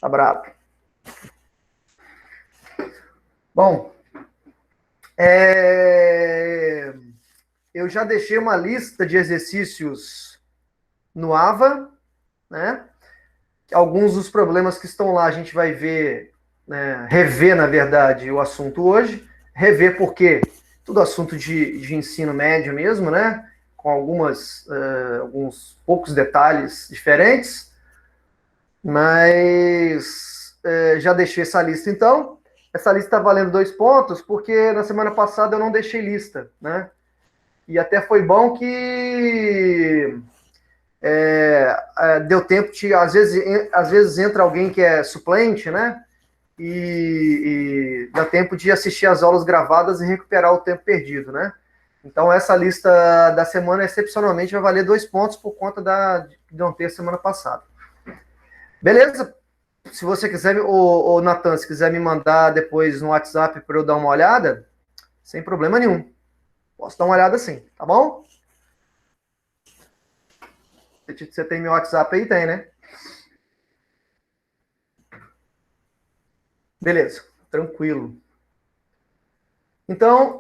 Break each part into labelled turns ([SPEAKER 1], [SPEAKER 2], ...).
[SPEAKER 1] Tá bravo. Bom, eu já deixei uma lista de exercícios no AVA, né? Alguns dos problemas que estão lá a gente vai ver, né, rever, na verdade, o assunto hoje. Rever porque tudo assunto de ensino médio mesmo, né? Com alguns poucos detalhes diferentes, mas já deixei essa lista então. Essa lista está valendo 2 pontos, porque na semana passada eu não deixei lista, né? E até foi bom que deu tempo de, às vezes entra alguém que é suplente, né? E dá tempo de assistir as aulas gravadas e recuperar o tempo perdido, né? Então essa lista da semana excepcionalmente vai valer 2 pontos por conta de não ter semana passada. Beleza? Se você quiser, o Natan, se quiser me mandar depois no WhatsApp para eu dar uma olhada, sem problema nenhum. Posso dar uma olhada sim, tá bom? Você tem meu WhatsApp aí? Tem, né? Beleza, tranquilo. Então,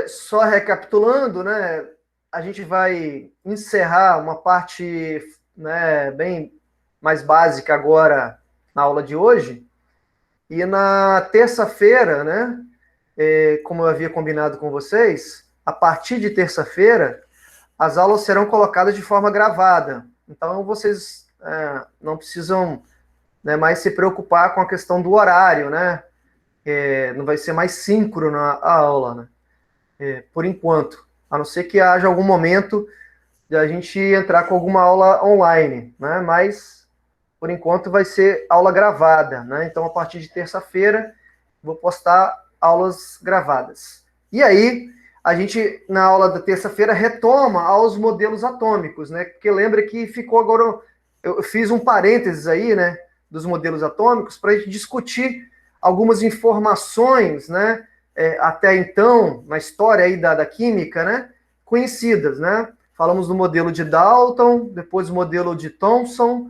[SPEAKER 1] só recapitulando, né? A gente vai encerrar uma parte, né, bem mais básica agora na aula de hoje. E na terça-feira, né? Como eu havia combinado com vocês, a partir de terça-feira, as aulas serão colocadas de forma gravada. Então, vocês não precisam, né, mais se preocupar com a questão do horário, né? Não vai ser mais síncrona a aula, né? Por enquanto. A não ser que haja algum momento de a gente entrar com alguma aula online, né? Mas, por enquanto, vai ser aula gravada, né? Então, a partir de terça-feira, vou postar aulas gravadas. E aí, a gente, na aula da terça-feira, retoma aos modelos atômicos, né? Porque lembra que ficou agora. Eu fiz um parênteses aí, né? Dos modelos atômicos, para a gente discutir algumas informações, né? Até então, na história aí da química, né? Conhecidas, né? Falamos do modelo de Dalton, depois do modelo de Thomson,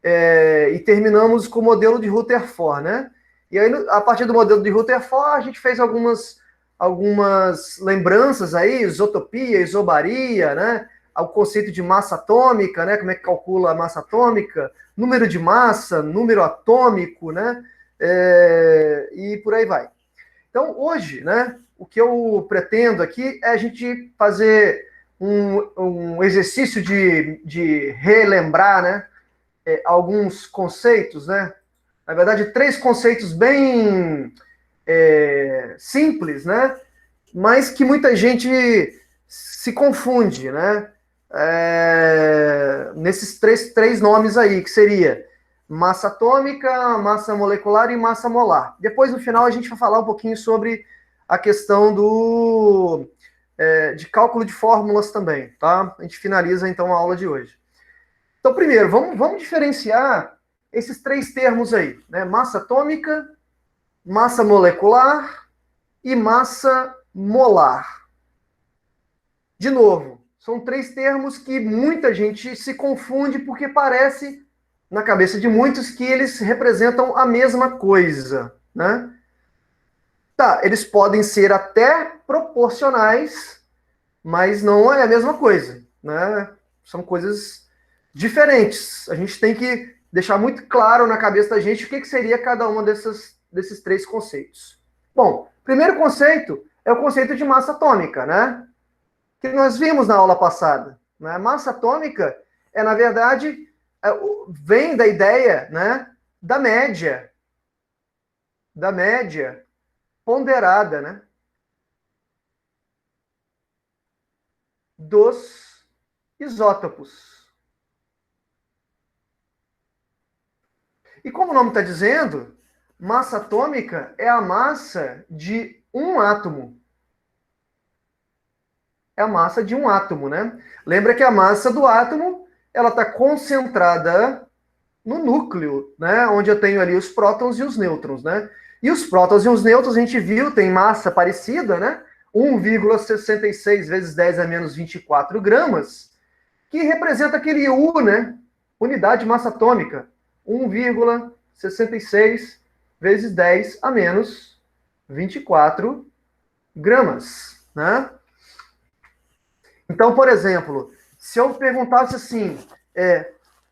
[SPEAKER 1] e terminamos com o modelo de Rutherford, né? E aí, a partir do modelo de Rutherford, a gente fez algumas lembranças aí, isotopia, isobaria, né? O conceito de massa atômica, né? Como é que calcula a massa atômica, número de massa, número atômico, né? E por aí vai. Então, hoje, né? O que eu pretendo aqui é a gente fazer um exercício de relembrar, né? Alguns conceitos, né? Na verdade, 3 conceitos bem simples, né? Mas que muita gente se confunde, né? Nesses três nomes aí, que seria massa atômica, massa molecular e massa molar. Depois, no final, a gente vai falar um pouquinho sobre a questão de cálculo de fórmulas também, tá? A gente finaliza, então, a aula de hoje. Então, primeiro, vamos diferenciar esses 3 termos aí, né? Massa atômica, massa molecular e massa molar. De novo, são 3 termos que muita gente se confunde porque parece, na cabeça de muitos, que eles representam a mesma coisa, né? Tá, eles podem ser até proporcionais, mas não é a mesma coisa, né? São coisas diferentes. A gente tem que deixar muito claro na cabeça da gente o que seria cada uma desses 3 conceitos. Bom, primeiro conceito é o conceito de massa atômica, né? Que nós vimos na aula passada. Né? Massa atômica na verdade, vem da ideia, né, da média ponderada, né, dos isótopos. E como o nome está dizendo, massa atômica é a massa de um átomo. É a massa de um átomo, né? Lembra que a massa do átomo ela está concentrada no núcleo, né? Onde eu tenho ali os prótons e os nêutrons, né? E os prótons e os nêutrons a gente viu tem massa parecida, né? 1,66 vezes 10 a menos 24 gramas, que representa aquele U, né? Unidade de massa atômica, 1,66 vezes 10 a menos 24 gramas, né? Então, por exemplo, se eu perguntasse assim,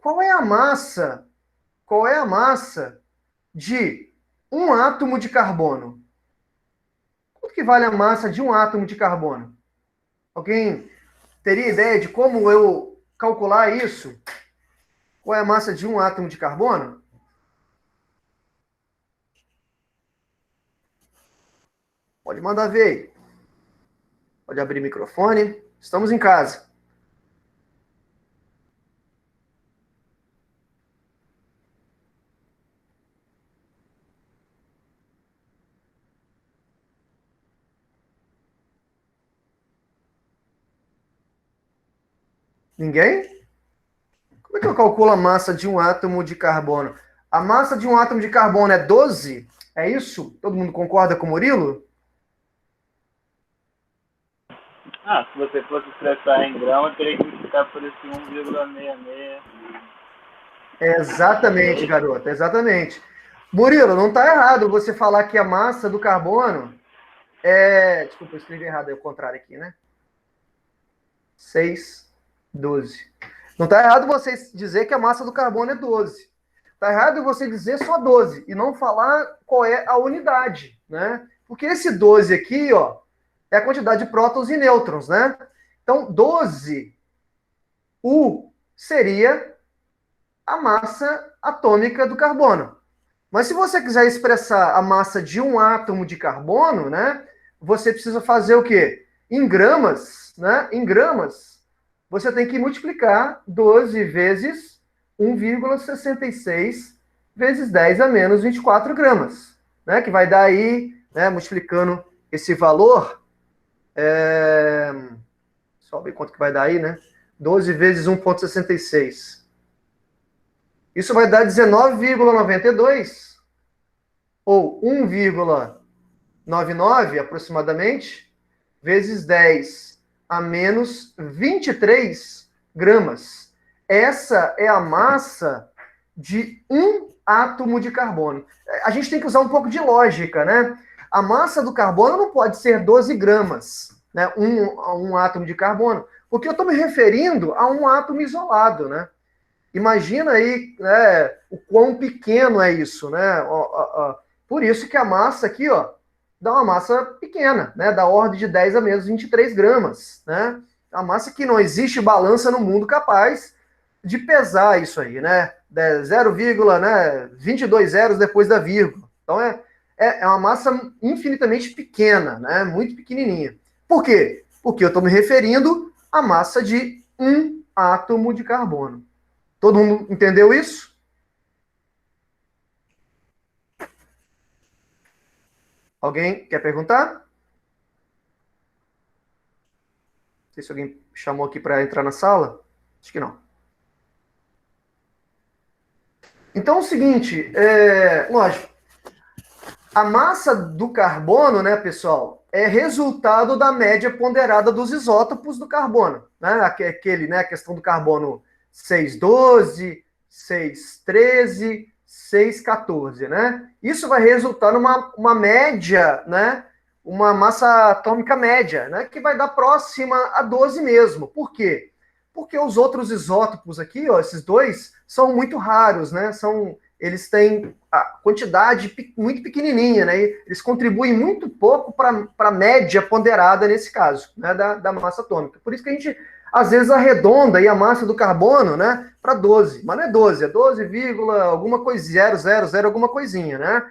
[SPEAKER 1] qual é a massa de um átomo de carbono? Quanto que vale a massa de um átomo de carbono? Alguém teria ideia de como eu calcular isso? Qual é a massa de um átomo de carbono? Pode mandar ver aí. Pode abrir o microfone. Estamos em casa. Ninguém? Como é que eu calculo a massa de um átomo de carbono? A massa de um átomo de carbono é 12? É isso? Todo mundo concorda com o Murilo?
[SPEAKER 2] Se você fosse expressar em grama, teria que multiplicar por esse 1,66.
[SPEAKER 1] Exatamente, garoto, exatamente. Murilo, não está errado você falar que a massa do carbono Desculpa, eu escrevi errado, é o contrário aqui, né? 6, 12. Não está errado você dizer que a massa do carbono é 12. Está errado você dizer só 12 e não falar qual é a unidade, né? Porque esse 12 aqui, ó, é a quantidade de prótons e nêutrons, né? Então, 12 U seria a massa atômica do carbono. Mas se você quiser expressar a massa de um átomo de carbono, né, você precisa fazer o quê? Em gramas, né? Em gramas, você tem que multiplicar 12 vezes 1,66 vezes 10 a menos 24 gramas, né? Que vai dar aí, né, multiplicando esse valor, só ver quanto que vai dar aí, né? 12 vezes 1,66. Isso vai dar 19,92 ou 1,99 aproximadamente, vezes 10 a menos 23 gramas. Essa é a massa de um átomo de carbono. A gente tem que usar um pouco de lógica, né? A massa do carbono não pode ser 12 gramas, né? Um átomo de carbono, porque eu estou me referindo a um átomo isolado, né? Imagina aí, né, o quão pequeno é isso, né? Por isso que a massa aqui, ó, dá uma massa pequena, né? Da ordem de 10 a menos 23 gramas, né? A massa que não existe balança no mundo capaz de pesar isso aí, né? 0, né, 22 zeros depois da vírgula. Então é uma massa infinitamente pequena, né? Muito pequenininha. Por quê? Porque eu estou me referindo à massa de um átomo de carbono. Todo mundo entendeu isso? Alguém quer perguntar? Não sei se alguém chamou aqui para entrar na sala. Acho que não. Então é o seguinte, lógico, a massa do carbono, né, pessoal, é resultado da média ponderada dos isótopos do carbono, né? Aquele, né, a questão do carbono 6,12, 6,13, 6,14, né? Isso vai resultar numa média, né? Uma massa atômica média, né? Que vai dar próxima a 12 mesmo. Por quê? Porque os outros isótopos aqui, ó, esses dois, são muito raros, né? Eles têm a quantidade muito pequenininha, né? Eles contribuem muito pouco para a média ponderada nesse caso, né? Da massa atômica. Por isso que a gente às vezes arredonda aí a massa do carbono, né, para 12, mas não é 12, é 12, alguma coisa, 0,00 alguma coisinha, né?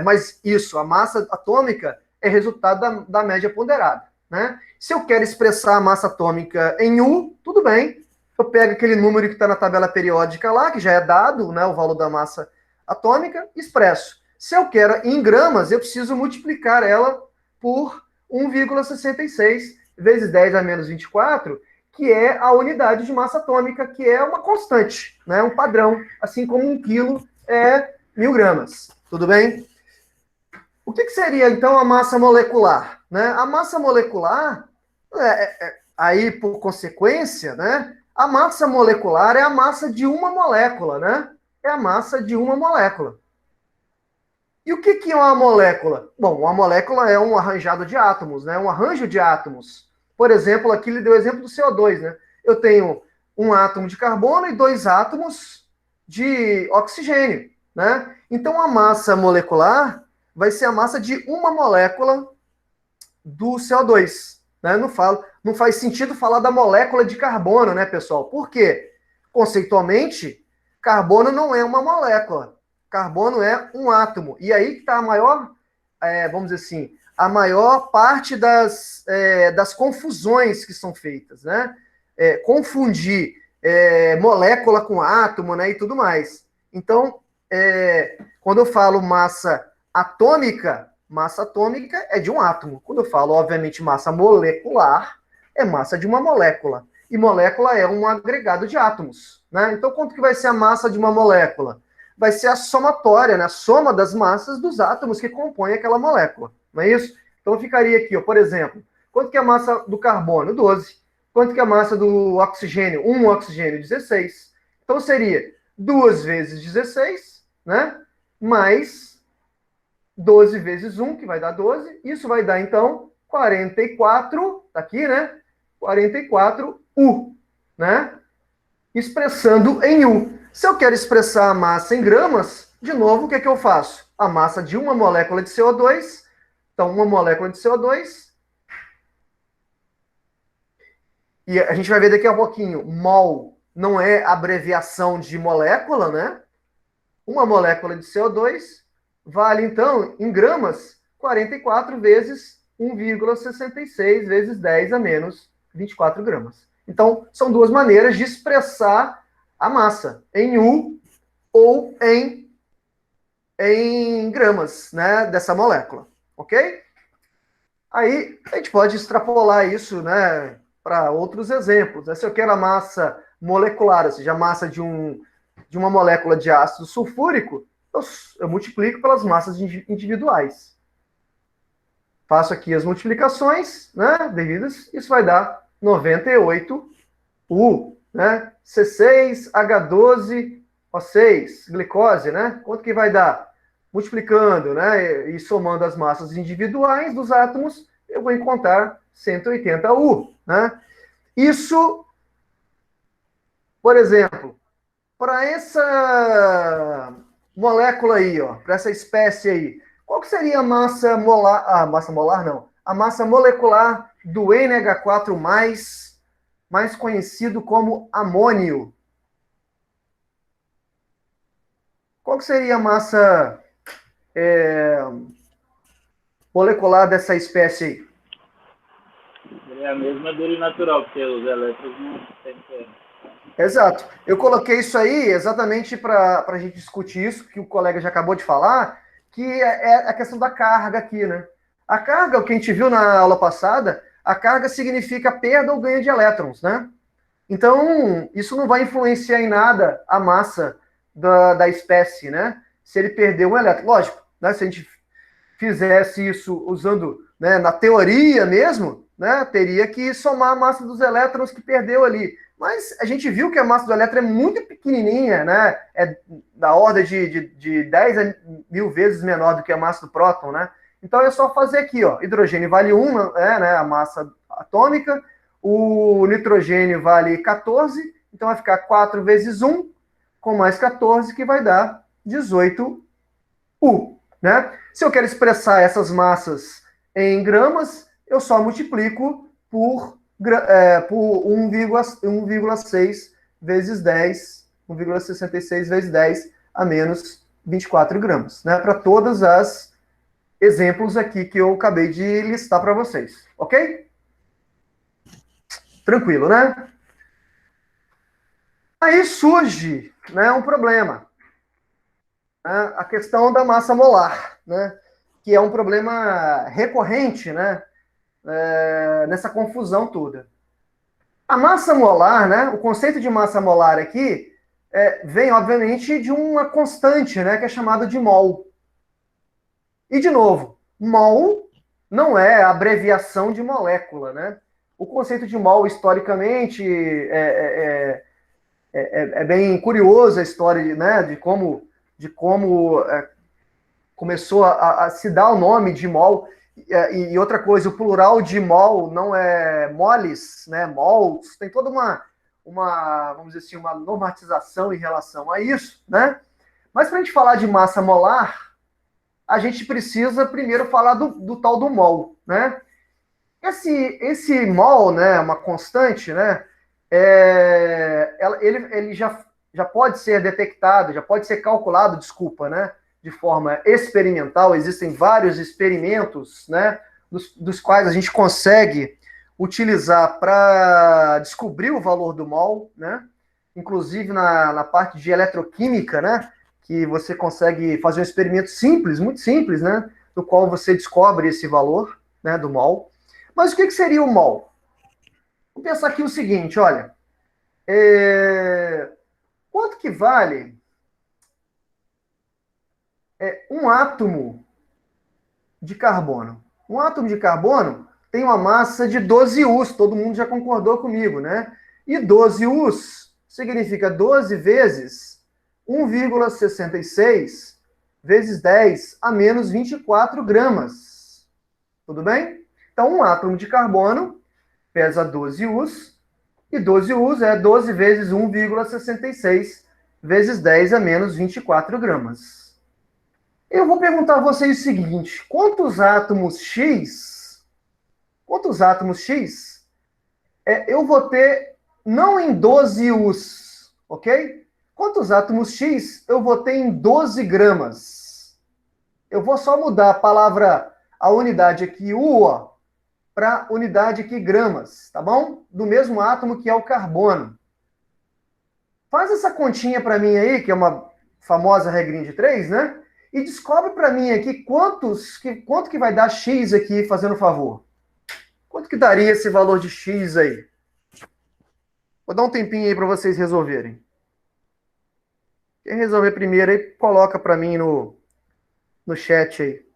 [SPEAKER 1] Mas isso, a massa atômica é resultado da média ponderada, né? Se eu quero expressar a massa atômica em U, tudo bem, eu pego aquele número que está na tabela periódica lá, que já é dado, né, o valor da massa atômica, expresso. Se eu quero em gramas, eu preciso multiplicar ela por 1,66 vezes 10 a menos 24, que é a unidade de massa atômica, que é uma constante, né, um padrão, assim como 1 quilo é 1.000 gramas. Tudo bem? O que seria, então, a massa molecular? Né? A massa molecular, aí, por consequência, né, a massa molecular é a massa de uma molécula, né? é a massa de uma molécula. E o que é uma molécula? Bom, uma molécula é um arranjado de átomos, né? Um arranjo de átomos. Por exemplo, aqui ele deu o exemplo do CO2, né? Eu tenho um átomo de carbono e dois átomos de oxigênio, né? Então a massa molecular vai ser a massa de uma molécula do CO2, né? Não faz sentido falar da molécula de carbono, né, pessoal? Por quê? Conceitualmente, carbono não é uma molécula. Carbono é um átomo. E aí que está a maior, vamos dizer assim, a maior parte das confusões que são feitas, né? Confundir molécula com átomo, né, e tudo mais. Então, quando eu falo massa atômica é de um átomo. Quando eu falo, obviamente, massa molecular, é massa de uma molécula. E molécula é um agregado de átomos, né? Então, quanto que vai ser a massa de uma molécula? Vai ser a somatória, né? A soma das massas dos átomos que compõem aquela molécula, não é isso? Então, ficaria aqui, ó, por exemplo, quanto que é a massa do carbono? 12. Quanto que é a massa do oxigênio? Um oxigênio, 16. Então, seria 2 vezes 16, né? Mais 12 vezes 1, que vai dar 12. Isso vai dar, então, 44, tá aqui, né? 44U, né? Expressando em U. Se eu quero expressar a massa em gramas, de novo, o que é que eu faço? A massa de uma molécula de CO2, então uma molécula de CO2, e a gente vai ver daqui a pouquinho, mol não é abreviação de molécula, né? Uma molécula de CO2 vale, então, em gramas, 44 vezes 1,66 vezes 10 a menos 24 gramas. Então, são duas maneiras de expressar a massa, em U ou em gramas, né, dessa molécula, ok? Aí, a gente pode extrapolar isso, né, para outros exemplos. Se eu quero a massa molecular, ou seja, a massa de uma molécula de ácido sulfúrico, eu multiplico pelas massas individuais. Faço aqui as multiplicações, né, devidas, isso vai dar 98U, né, C6H12O6, glicose, né? Quanto que vai dar? Multiplicando, né, e somando as massas individuais dos átomos, eu vou encontrar 180U, né? Isso, por exemplo, para essa molécula aí, ó, para essa espécie aí, qual que seria a massa molar? Ah, massa molar não. A massa molecular do NH4+, mais conhecido como amônio. Qual que seria a massa molecular dessa espécie aí?
[SPEAKER 2] É a mesma dele natural, porque os elétrons não tem que...
[SPEAKER 1] Exato. Eu coloquei isso aí exatamente para a gente discutir isso, que o colega já acabou de falar, que é a questão da carga aqui, né? A carga, o que a gente viu na aula passada, a carga significa perda ou ganho de elétrons, né? Então, isso não vai influenciar em nada a massa da espécie, né? Se ele perder um elétron. Lógico, né? Se a gente fizesse isso usando, né, na teoria mesmo, né, teria que somar a massa dos elétrons que perdeu ali. Mas a gente viu que a massa do elétron é muito pequenininha, né? É da ordem de 10 mil vezes menor do que a massa do próton, né? Então é só fazer aqui, ó. Hidrogênio vale 1, né, a massa atômica. O nitrogênio vale 14, então vai ficar 4 vezes 1, com mais 14, que vai dar 18U, né? Se eu quero expressar essas massas em gramas, eu só multiplico por 1,6 vezes 10, 1,66 vezes 10 a menos 24 gramas, né? Para todas as exemplos aqui que eu acabei de listar para vocês, ok? Tranquilo, né? Aí surge, né, um problema, né, a questão da massa molar, né, que é um problema recorrente, né, nessa confusão toda. A massa molar, né, o conceito de massa molar aqui vem, obviamente, de uma constante, né, que é chamada de mol. E, de novo, mol não é abreviação de molécula, né? O conceito de mol, historicamente, É bem curioso a história né, de como começou a se dar o nome de mol. E outra coisa, o plural de mol não é moles, né? Mols, tem toda vamos dizer assim, uma normatização em relação a isso, né? Mas para a gente falar de massa molar, a gente precisa primeiro falar do tal do mol, né? Esse mol, né, uma constante, né, ele já pode ser detectado, já pode ser calculado, desculpa, né, de forma experimental. Existem vários experimentos, né, dos quais a gente consegue utilizar para descobrir o valor do mol, né, inclusive na parte de eletroquímica, né, que você consegue fazer um experimento simples, muito simples, né, no qual você descobre esse valor, né, do mol. Mas o que seria o mol? Vamos pensar aqui o seguinte, olha, quanto que vale um átomo de carbono? Um átomo de carbono tem uma massa de 12 Us, todo mundo já concordou comigo, né? E 12 Us significa 12 vezes 1,66 vezes 10 a menos 24 gramas. Tudo bem? Então, um átomo de carbono pesa 12 Us, e 12 Us é 12 vezes 1,66 vezes 10 a menos 24 gramas. Eu vou perguntar a vocês o seguinte: quantos átomos X eu vou ter não em 12 Us, ok? Quantos átomos X eu vou ter em 12 gramas? Eu vou só mudar a unidade aqui, U, para unidade aqui, gramas, tá bom? Do mesmo átomo que é o carbono. Faz essa continha para mim aí, que é uma famosa regrinha de 3, né? E descobre para mim aqui quanto que vai dar X aqui, fazendo favor. Quanto que daria esse valor de X aí? Vou dar um tempinho aí para vocês resolverem. Quem resolver primeiro aí, coloca para mim no chat aí.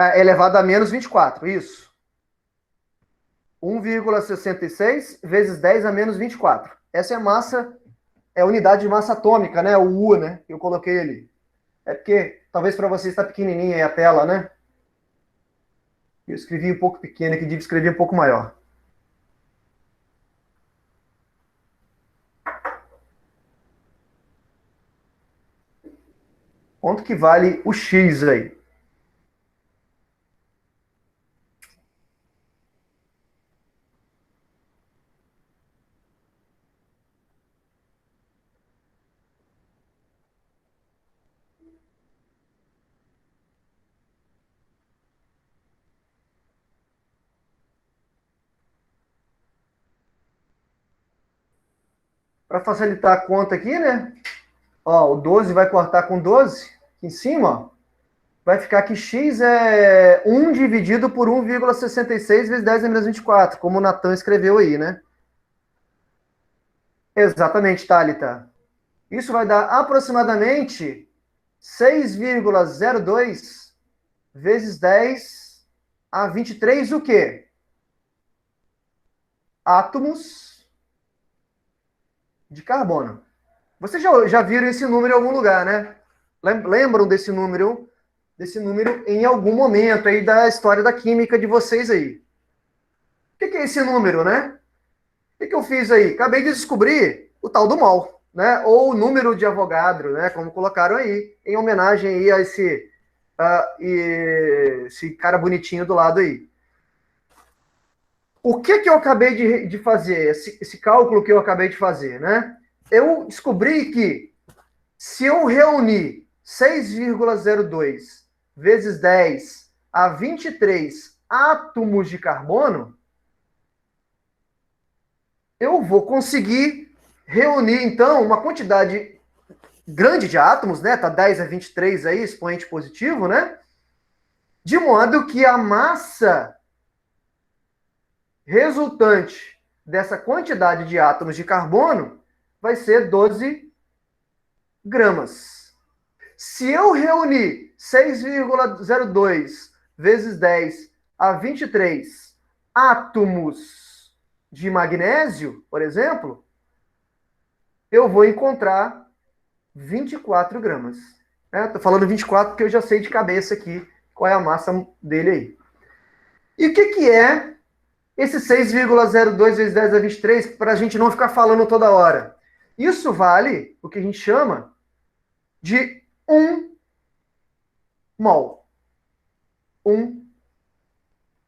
[SPEAKER 1] É elevado a menos 24, isso. 1,66 vezes 10 a menos 24. Essa é a massa, é a unidade de massa atômica, né? O U, né? Eu coloquei ali. É porque talvez para vocês está pequenininha aí a tela, né? Eu escrevi um pouco pequeno aqui, devia escrever um pouco maior. Quanto que vale o X aí? Para facilitar a conta aqui, né? Ó, o 12 vai cortar com 12 aqui em cima, ó. Vai ficar que X é 1 dividido por 1,66 vezes 10 a menos 24, como o Natan escreveu aí, né? Exatamente, Thalita. Isso vai dar aproximadamente 6,02 vezes 10 a 23 o quê? Átomos de carbono. Vocês já viram esse número em algum lugar, né? Lembram desse número em algum momento aí da história da química de vocês aí. O que é esse número, né? O que eu fiz aí? Acabei de descobrir o tal do mol, né? Ou o número de Avogadro, né? Como colocaram aí, em homenagem aí a esse cara bonitinho do lado aí. O que eu acabei de fazer? Esse cálculo que eu acabei de fazer, né? Eu descobri que se eu reunir 6,02 vezes 10 a 23 átomos de carbono, eu vou conseguir reunir, então, uma quantidade grande de átomos, né? Tá 10 a 23 aí, expoente positivo, né? De modo que a massa resultante dessa quantidade de átomos de carbono vai ser 12 gramas. Se eu reunir 6,02 vezes 10 a 23 átomos de magnésio, por exemplo, eu vou encontrar 24 gramas. Estou falando 24 porque eu já sei de cabeça aqui qual é a massa dele aí. E o que é esse 6,02 vezes 10 a 23, para a gente não ficar falando toda hora? Isso vale o que a gente chama de 1 mol. 1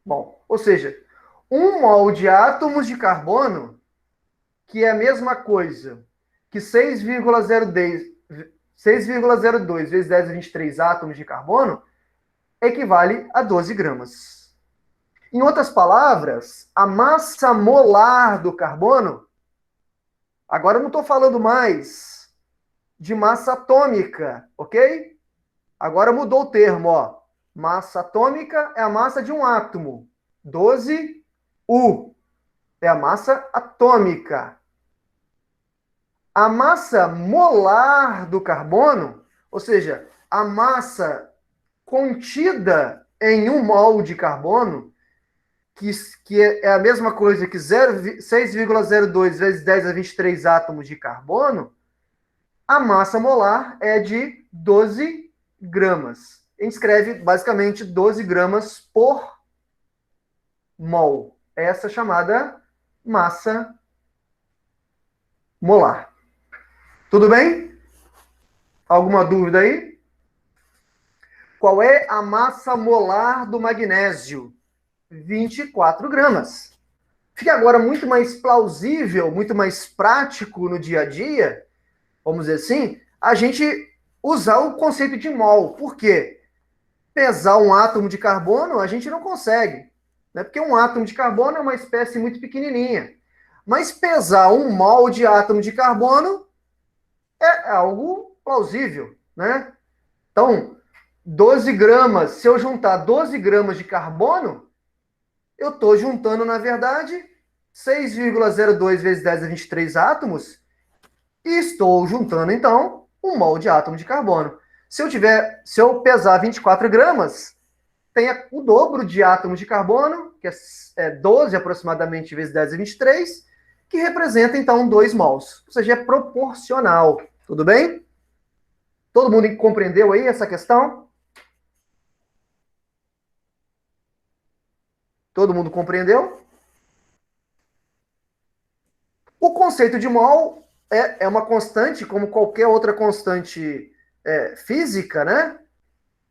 [SPEAKER 1] mol. Ou seja, 1 mol de átomos de carbono, que é a mesma coisa que 6,02 vezes 10 a 23 átomos de carbono, equivale a 12 gramas. Em outras palavras, a massa molar do carbono, agora eu não estou falando mais de massa atômica, ok? Agora mudou o termo, ó. Massa atômica é a massa de um átomo. 12U é a massa atômica. A massa molar do carbono, ou seja, a massa contida em 1 mol de carbono, que é a mesma coisa que 6,02 vezes 10 a 23 átomos de carbono, a massa molar é de 12 gramas. A gente escreve basicamente 12 gramas por mol. Essa chamada massa molar. Tudo bem? Alguma dúvida aí? Qual é a massa molar do magnésio? 24 gramas. Fica agora muito mais plausível, muito mais prático no dia a dia, vamos dizer assim, a gente usar o conceito de mol. Por quê? Pesar um átomo de carbono a gente não consegue, né? Porque um átomo de carbono é uma espécie muito pequenininha. Mas pesar 1 mol de átomo de carbono é algo plausível, né? Então, 12 gramas, se eu juntar 12 gramas de carbono, eu estou juntando, na verdade, 6,02 vezes 10 a 23 átomos e estou juntando, então, 1 mol de átomo de carbono. Se eu pesar 24 gramas, tem o dobro de átomos de carbono, que é 12 aproximadamente vezes 10 a 23, que representa, então, 2 mols. Ou seja, é proporcional. Tudo bem? Todo mundo compreendeu aí essa questão? Todo mundo compreendeu? O conceito de mol é uma constante, como qualquer outra constante física, né?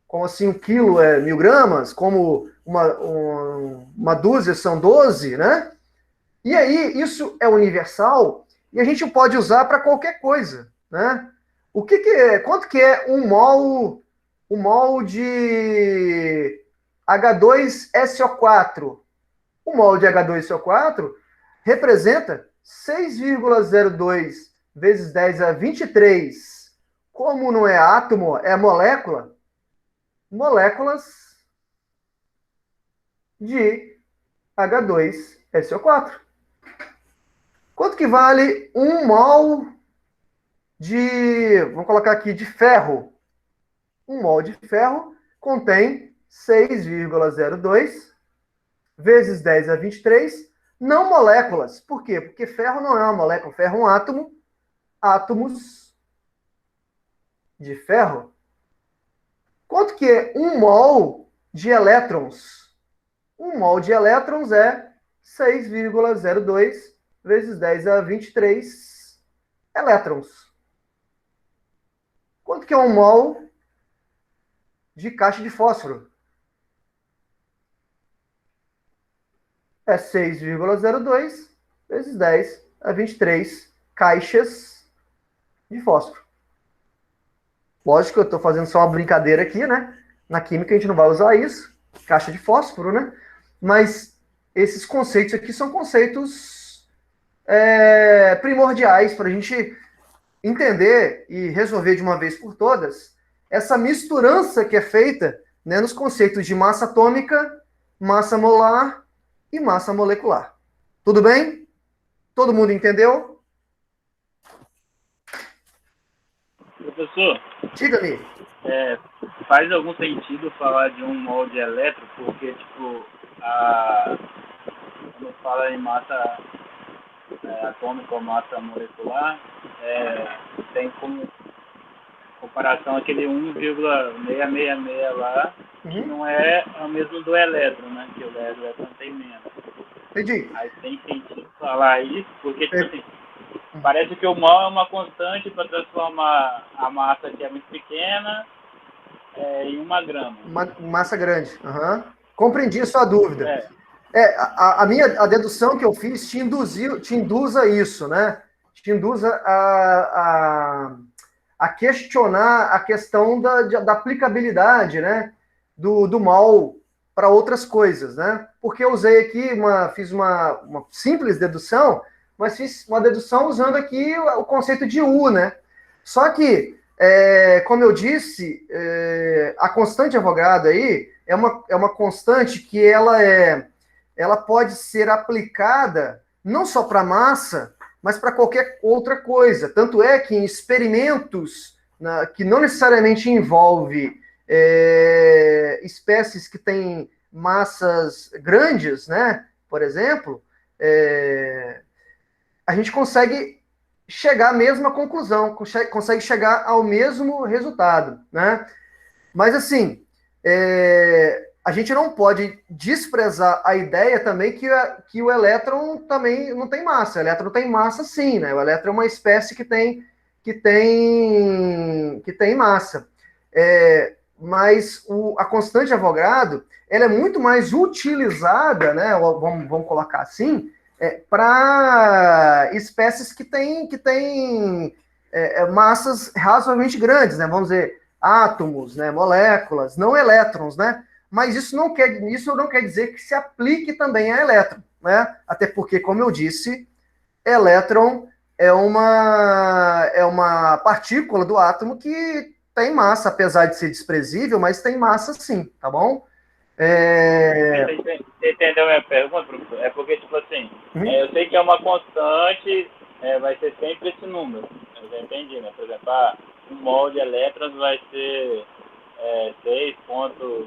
[SPEAKER 1] Como assim, 1 quilo é 1.000 gramas, como uma dúzia são 12, né? E aí, isso é universal e a gente pode usar para qualquer coisa, né? Quanto que é 1 mol de H2SO4? 1 mol de H2SO4 representa 6,02 vezes 10 a 23. Como não é átomo, é molécula, moléculas de H2SO4. Quanto que vale 1 mol vamos colocar aqui, de ferro? 1 mol de ferro contém 6,02 vezes 10 a 23, não moléculas. Por quê? Porque ferro não é uma molécula, ferro é um átomo, átomos de ferro. Quanto que é 1 mol de elétrons? 1 mol de elétrons é 6,02 vezes 10 a 23 elétrons. Quanto que é 1 mol de caixa de fósforo? É 6,02 vezes 10 a 23 caixas de fósforo. Lógico que eu estou fazendo só uma brincadeira aqui, né? Na química a gente não vai usar isso, caixa de fósforo, né? Mas esses conceitos aqui são conceitos primordiais para a gente entender e resolver de uma vez por todas essa misturança que é feita, né, nos conceitos de massa atômica, massa molar e massa molecular. Tudo bem? Todo mundo entendeu?
[SPEAKER 2] Professor,
[SPEAKER 1] Diga-me.
[SPEAKER 2] é, faz algum sentido falar de um molde elétron, porque, tipo, quando fala em massa atômica ou massa molecular, tem como comparação aquele 1,666 lá, que
[SPEAKER 1] Uhum,
[SPEAKER 2] não é o mesmo do elétron, né? Que o elétron tem menos.
[SPEAKER 1] entendi.
[SPEAKER 2] Aí tem sentido falar isso, porque, tipo
[SPEAKER 1] É,
[SPEAKER 2] assim, parece que o mol é uma constante para transformar a massa que é muito pequena em uma grama.
[SPEAKER 1] massa grande. Aham. Compreendi a sua dúvida.
[SPEAKER 2] É,
[SPEAKER 1] A dedução que eu fiz te induz a isso, né? Te induz a questionar a questão da aplicabilidade, né? Do mal para outras coisas, né? Porque eu usei aqui, fiz uma simples dedução, mas fiz uma dedução usando aqui o conceito de U, né? Só que, como eu disse, a constante Avogadro aí é uma constante que ela pode ser aplicada não só para massa, mas para qualquer outra coisa. Tanto é que em experimentos que não necessariamente envolve espécies que têm massas grandes, né? Por exemplo, a gente consegue chegar à mesma conclusão, consegue chegar ao mesmo resultado, né? Mas assim, a gente não pode desprezar a ideia também que o elétron também não tem massa. O elétron tem massa, sim, né? O elétron é uma espécie que tem massa. Mas a constante de Avogadro ela é muito mais utilizada, né? Vamos colocar assim, para espécies que têm massas razoavelmente grandes, né? Vamos dizer, átomos, né? Moléculas, não elétrons, né? Mas isso não quer dizer que se aplique também a elétron, né? Até porque, como eu disse, elétron é uma partícula do átomo que tem massa, apesar de ser desprezível, mas tem massa sim, tá bom? É...
[SPEAKER 2] você entendeu a minha pergunta, professor? É porque, tipo assim,
[SPEAKER 1] Uhum.
[SPEAKER 2] eu sei que é uma constante, vai ser sempre esse número. Eu já entendi, né? Por exemplo, um mol de elétrons vai ser 6,2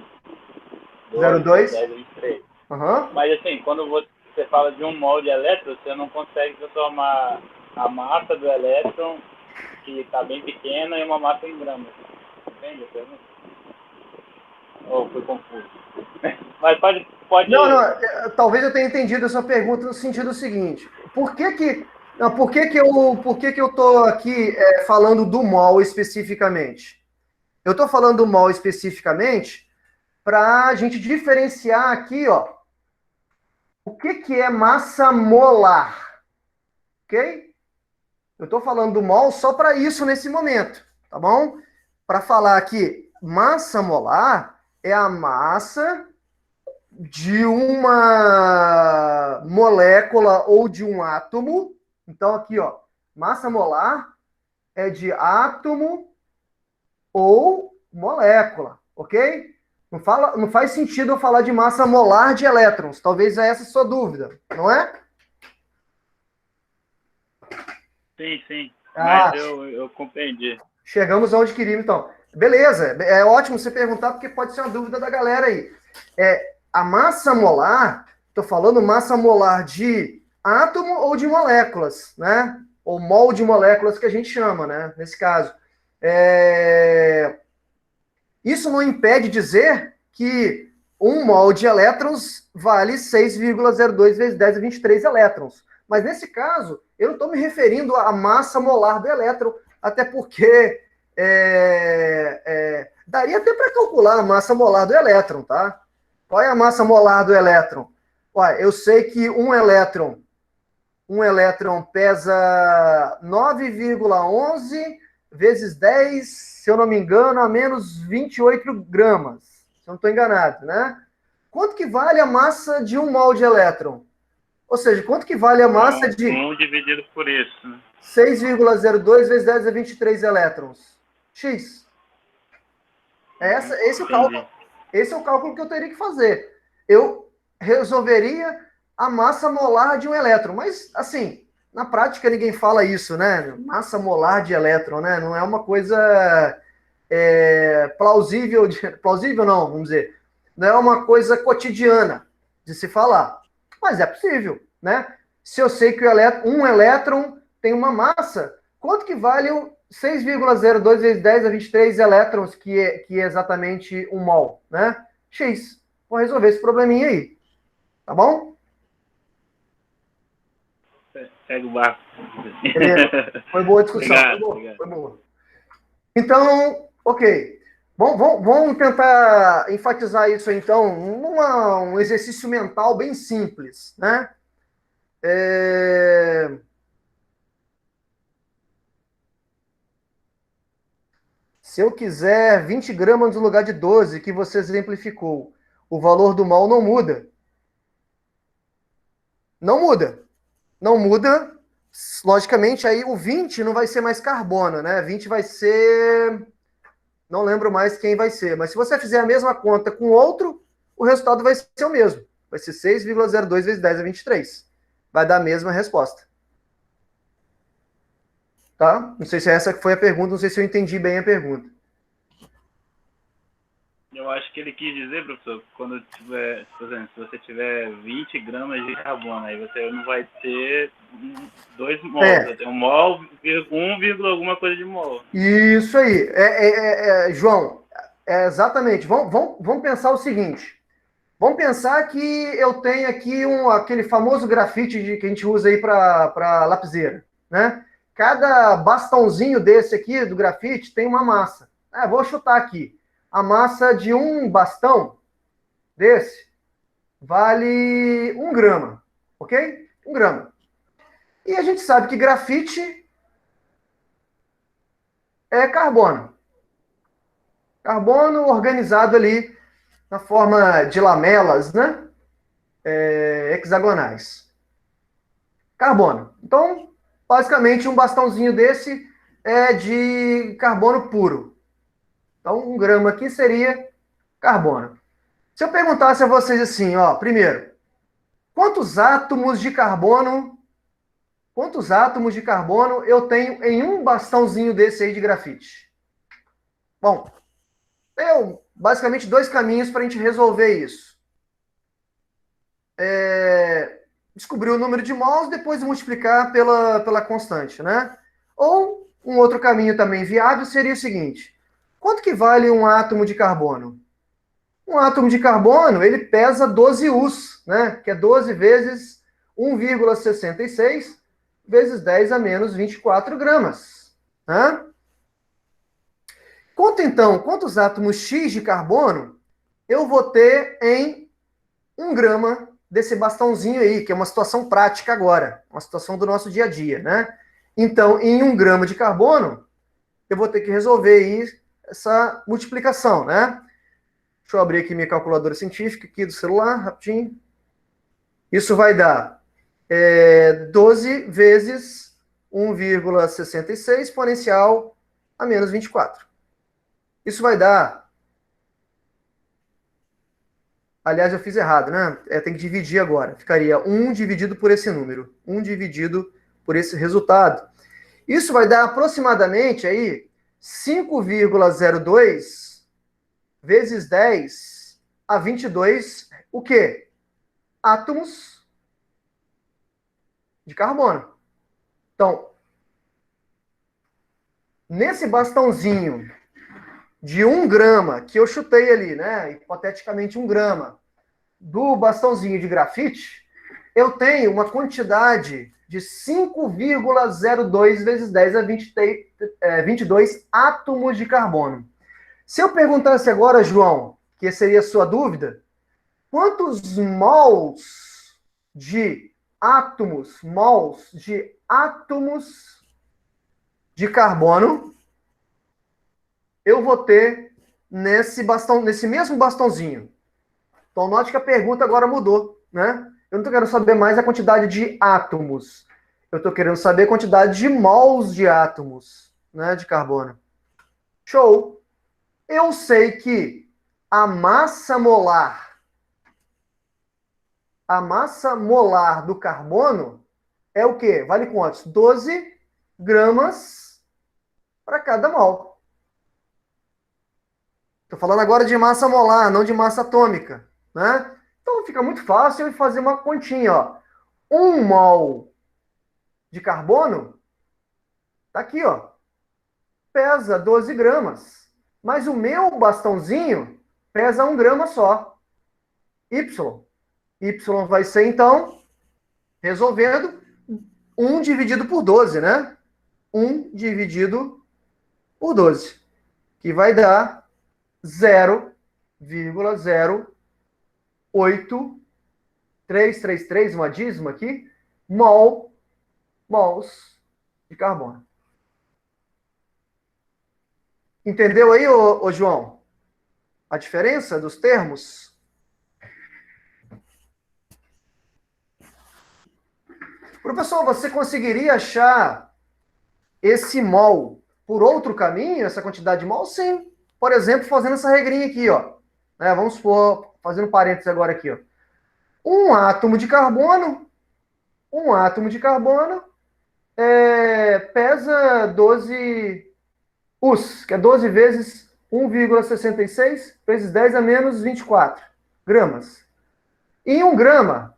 [SPEAKER 2] vezes
[SPEAKER 1] 02.
[SPEAKER 2] 10 a 23.
[SPEAKER 1] Uhum.
[SPEAKER 2] Mas assim, quando você fala de um mol de elétron, você não consegue transformar a massa do elétron, que está bem pequena, em uma massa em gramas. Entende a pergunta? Ou fui confuso? Mas
[SPEAKER 1] Não, não,
[SPEAKER 2] pode.
[SPEAKER 1] talvez eu tenha entendido a sua pergunta no sentido seguinte: por que que eu estou aqui falando do mol especificamente? Eu estou falando do mol especificamente para a gente diferenciar aqui, ó, o que que é massa molar, ok? Eu estou falando do mol só para isso nesse momento, tá bom? Para falar que massa molar é a massa de uma molécula ou de um átomo. Então, aqui, ó, massa molar é de átomo ou molécula, ok? Não faz sentido eu falar de massa molar de elétrons. Talvez essa é a sua dúvida, não é?
[SPEAKER 2] Sim, sim. Mas
[SPEAKER 1] Ah,
[SPEAKER 2] eu compreendi.
[SPEAKER 1] chegamos onde queríamos, então. Beleza, é ótimo você perguntar, porque pode ser uma dúvida da galera aí. A massa molar, estou falando massa molar de átomo ou de moléculas, né? Ou mol de moléculas que a gente chama, né? Nesse caso. Isso não impede dizer que um mol de elétrons vale 6,02 vezes 10 a 23 elétrons. Mas nesse caso, eu não estou me referindo à massa molar do elétron, até porque daria até para calcular a massa molar do elétron, tá? Qual é a massa molar do elétron? Ué, eu sei que um elétron pesa 9,11 vezes 10, se eu não me engano, a menos 28 gramas. Se eu não estou enganado, né? Quanto que vale a massa de um mol de elétron? Ou seja, quanto que vale a massa de
[SPEAKER 2] Um dividido por isso, né?
[SPEAKER 1] 6,02 vezes 10 a 23 elétrons? X. Esse é o
[SPEAKER 2] Entendi.
[SPEAKER 1] cálculo. Esse é o cálculo que eu teria que fazer. Eu resolveria a massa molar de um elétron. Mas, assim, na prática ninguém fala isso, né? Massa molar de elétron, né? Não é uma coisa plausível, plausível não, vamos dizer. Não é uma coisa cotidiana de se falar. Mas é possível, né? Se eu sei que um elétron tem uma massa, quanto que vale o 6,02 vezes 10 a 23 elétrons, que é exatamente um mol, né? X. Vou resolver esse probleminha aí. Tá bom?
[SPEAKER 2] Segue o barco.
[SPEAKER 1] Foi boa a discussão.
[SPEAKER 2] Obrigado,
[SPEAKER 1] Foi boa.
[SPEAKER 2] obrigado.
[SPEAKER 1] Foi boa. Então, ok. Vamos tentar enfatizar isso então, um exercício mental bem simples, né? Se eu quiser 20 gramas no lugar de 12, que você exemplificou, o valor do mol não muda. Não muda. Não muda. Logicamente, aí o 20 não vai ser mais carbono, né? 20 vai ser. Não lembro mais quem vai ser. Mas se você fizer a mesma conta com outro, o resultado vai ser o mesmo. Vai ser 6,02 vezes 10 a 23. Vai dar a mesma resposta. Tá? Não sei se essa foi a pergunta, não sei se eu entendi bem a pergunta.
[SPEAKER 2] Eu acho que ele quis dizer, professor, quando tiver, por exemplo, se você tiver 20 gramas de carbono, aí você não vai ter 2 mols, vai ter 1 mol, 1, alguma coisa de mol.
[SPEAKER 1] Isso aí. João, exatamente. Vamos pensar o seguinte. Vamos pensar que eu tenho aqui aquele famoso grafite que a gente usa aí para lapiseira, né? Cada bastãozinho desse aqui do grafite tem uma massa. Vou chutar aqui. A massa de um bastão desse vale 1 grama, ok? 1 grama. E a gente sabe que grafite é carbono. Carbono organizado ali na forma de lamelas, né? Hexagonais. Carbono. Então, basicamente, um bastãozinho desse é de carbono puro. Então, 1 grama aqui seria carbono. Se eu perguntasse a vocês assim, ó, primeiro, quantos átomos de carbono eu tenho em um bastãozinho desse aí de grafite? Bom, tem basicamente 2 caminhos para a gente resolver isso. Descobrir o número de mols, depois multiplicar pela constante, né? Ou um outro caminho também viável seria o seguinte: quanto que vale um átomo de carbono? Um átomo de carbono, ele pesa 12 Us, né? Que é 12 vezes 1,66 vezes 10 a menos 24 gramas. Né? Conta então quantos átomos X de carbono eu vou ter em 1 grama desse bastãozinho aí, que é uma situação prática agora, uma situação do nosso dia a dia, né? Então, em 1 grama de carbono, eu vou ter que resolver aí essa multiplicação, né? Deixa eu abrir aqui minha calculadora científica aqui do celular, rapidinho. Isso vai dar 12 vezes 1,66 exponencial a menos 24. Isso vai dar... Aliás, eu fiz errado, né? Tem que dividir agora. Ficaria 1 dividido por esse número. 1 dividido por esse resultado. Isso vai dar aproximadamente aí 5,02 vezes 10 a 22, o quê? Átomos de carbono. Então, nesse bastãozinho de 1 grama, que eu chutei ali, né? Hipoteticamente 1 grama, do bastãozinho de grafite, eu tenho uma quantidade de 5,02 vezes 10 a 22 átomos de carbono. Se eu perguntasse agora, João, que seria a sua dúvida, quantos mols de átomos de carbono eu vou ter nesse mesmo bastãozinho? Então, note que a pergunta agora mudou, né? Eu não estou querendo saber mais a quantidade de átomos. Eu estou querendo saber a quantidade de mols de átomos, né, de carbono. Show! Eu sei que a massa molar a massa molar do carbono é o quê? Vale quantos? 12 gramas para cada mol. Estou falando agora de massa molar, não de massa atômica, né? Então fica muito fácil fazer uma continha, ó. 1 mol de carbono, tá aqui, ó, pesa 12 gramas. Mas o meu bastãozinho pesa 1 grama só. Y. Y vai ser, então, resolvendo, 1 dividido por 12, né? 1 dividido por 12, que vai dar 0,08333, uma dízima aqui, mols de carbono. Entendeu aí, ô João? A diferença dos termos? Professor, você conseguiria achar esse mol por outro caminho, essa quantidade de mol? Sim. Por exemplo, fazendo essa regrinha aqui, ó. Vamos supor, fazendo parênteses agora aqui, ó. Um átomo de carbono pesa 12 us, que é 12 vezes 1,66 vezes 10 a menos 24 gramas. Em 1 grama,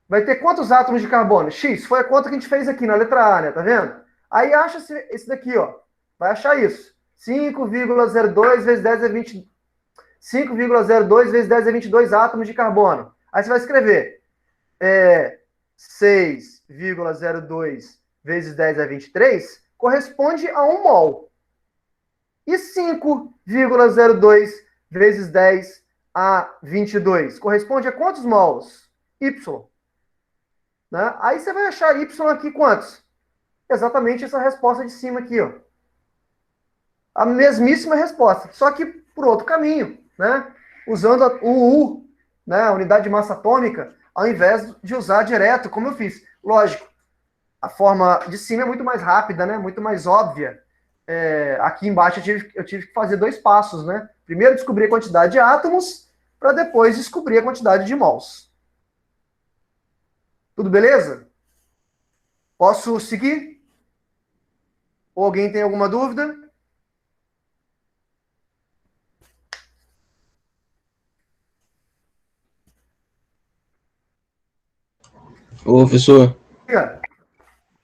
[SPEAKER 1] vai ter quantos átomos de carbono? X, foi a conta que a gente fez aqui na letra A, né? Tá vendo? Aí acha esse daqui, ó. Vai achar isso. 5,02 vezes 10 a 20... 5,02 vezes 10 a 22 átomos de carbono. Aí você vai escrever 6,02 vezes 10 a 23 corresponde a 1 mol. E 5,02 vezes 10 a 22 corresponde a quantos mols? Y. Né? Aí você vai achar Y aqui quantos? Exatamente essa resposta de cima aqui, ó. A mesmíssima resposta, só que por outro caminho, né? Usando o U, né? A unidade de massa atômica, ao invés de usar direto, como eu fiz. Lógico, a forma de cima é muito mais rápida, né? Muito mais óbvia. Aqui embaixo eu tive que fazer 2 passos, né? Primeiro descobrir a quantidade de átomos, para depois descobrir a quantidade de mols. Tudo beleza? Posso seguir? Ou alguém tem alguma dúvida?
[SPEAKER 3] Ô, professor,
[SPEAKER 1] Obrigado.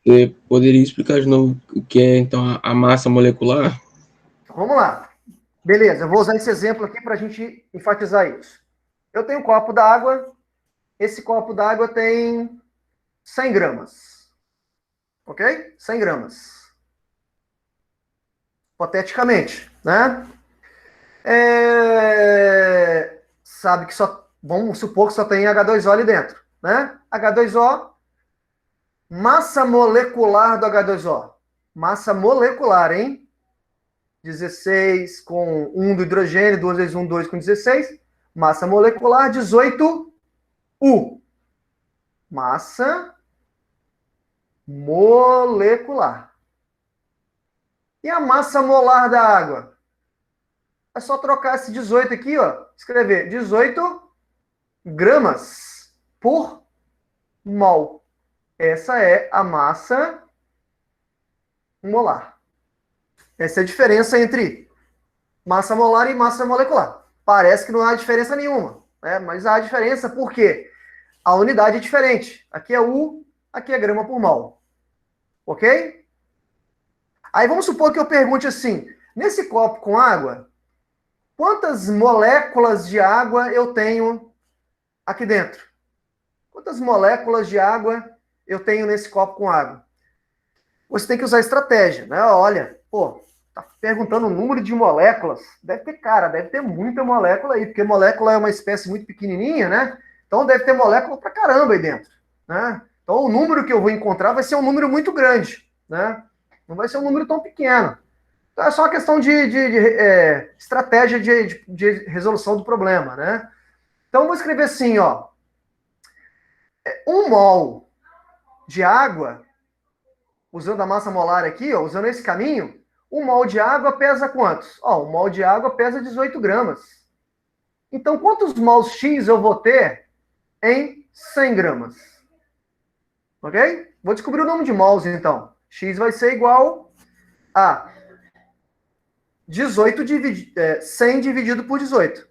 [SPEAKER 3] você poderia explicar de novo o que é, então, a massa molecular?
[SPEAKER 1] Vamos lá. Beleza, eu vou usar esse exemplo aqui para a gente enfatizar isso. Eu tenho um copo d'água, esse copo d'água tem 100 gramas. Ok? 100 gramas. Hipoteticamente, né? Sabe que só, vamos supor que só tem H2O ali dentro, né? H2O, massa molecular do H2O. Massa molecular, hein? 16 com 1 do hidrogênio, 2 vezes 1, 2 com 16. Massa molecular, 18 U. Massa molecular. E a massa molar da água? É só trocar esse 18 aqui, ó. Escrever 18 gramas por mol. Essa é a massa molar. Essa é a diferença entre massa molar e massa molecular. Parece que não há diferença nenhuma, né? Mas há diferença porque a unidade é diferente. Aqui é U, aqui é grama por mol. Ok? Aí vamos supor que eu pergunte assim, nesse copo com água, quantas moléculas de água eu tenho aqui dentro? Quantas moléculas de água eu tenho nesse copo com água? Você tem que usar estratégia, né? Olha, pô, tá perguntando o número de moléculas. Deve ter muita molécula aí, porque molécula é uma espécie muito pequenininha, né? Então deve ter molécula pra caramba aí dentro, né? Então o número que eu vou encontrar vai ser um número muito grande, né? Não vai ser um número tão pequeno. Então é só uma questão de estratégia de resolução do problema, né? Então eu vou escrever assim, ó. 1 mol de água, usando a massa molar aqui, ó, usando esse caminho, 1 mol de água pesa quantos? Ó, 1 mol de água pesa 18 gramas. Então, quantos mols X eu vou ter em 100 gramas. Ok? Vou descobrir o número de mols, então. X vai ser igual a 100 dividido por 18.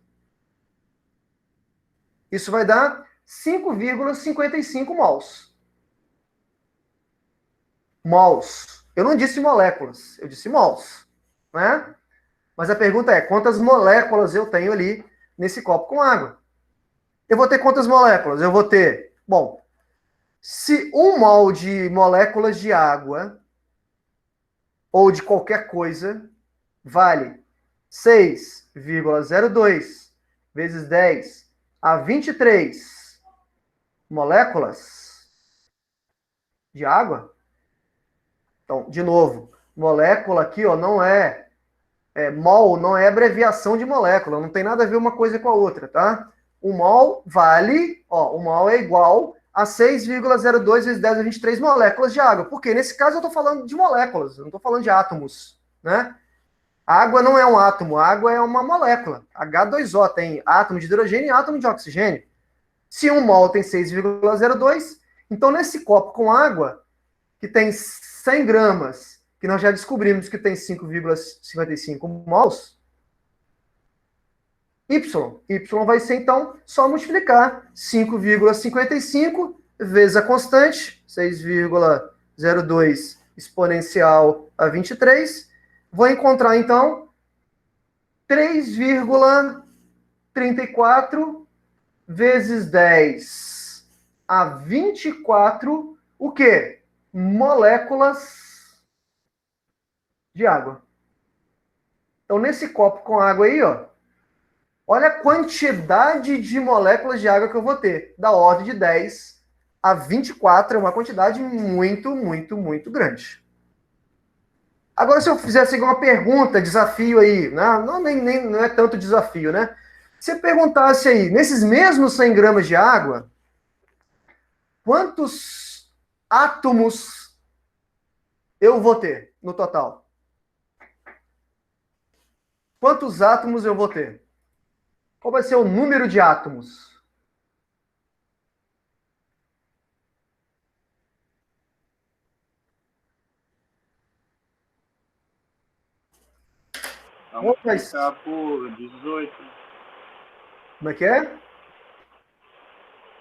[SPEAKER 1] Isso vai dar 5,55 mols. Mols. Eu não disse moléculas, eu disse mols. Né? Mas a pergunta é, quantas moléculas eu tenho ali nesse copo com água? Eu vou ter quantas moléculas? Eu vou ter, bom, se 1 mol de moléculas de água ou de qualquer coisa vale 6,02 vezes 10 a 23 moléculas de água. Então, de novo, molécula aqui, ó, não mol, não é abreviação de molécula, não tem nada a ver uma coisa com a outra, tá? O mol vale, ó, o mol é igual a 6,02 vezes 10 a 23 moléculas de água. Porque nesse caso eu estou falando de moléculas, eu não estou falando de átomos, né? A água não é um átomo, a água é uma molécula. H2O tem átomo de hidrogênio e átomo de oxigênio. Se um mol tem 6,02, então nesse copo com água, que tem 100 gramas, que nós já descobrimos que tem 5,55 mols, Y vai ser, então, só multiplicar 5,55 vezes a constante, 6,02 exponencial a 23. Vou encontrar, então, 3,34 vezes 10 a 24, o quê? Moléculas de água. Então, nesse copo com água aí, ó, olha a quantidade de moléculas de água que eu vou ter. Da ordem de 10 a 24, é uma quantidade muito, muito, muito grande. Agora, se eu fizesse uma pergunta, desafio aí, né? Não é tanto desafio, né? Se eu perguntasse aí, nesses mesmos 100 gramas de água, quantos átomos eu vou ter no total? Quantos átomos eu vou ter? Qual vai ser o número de átomos?
[SPEAKER 2] Vamos multiplicar por 18.
[SPEAKER 1] Como é que é?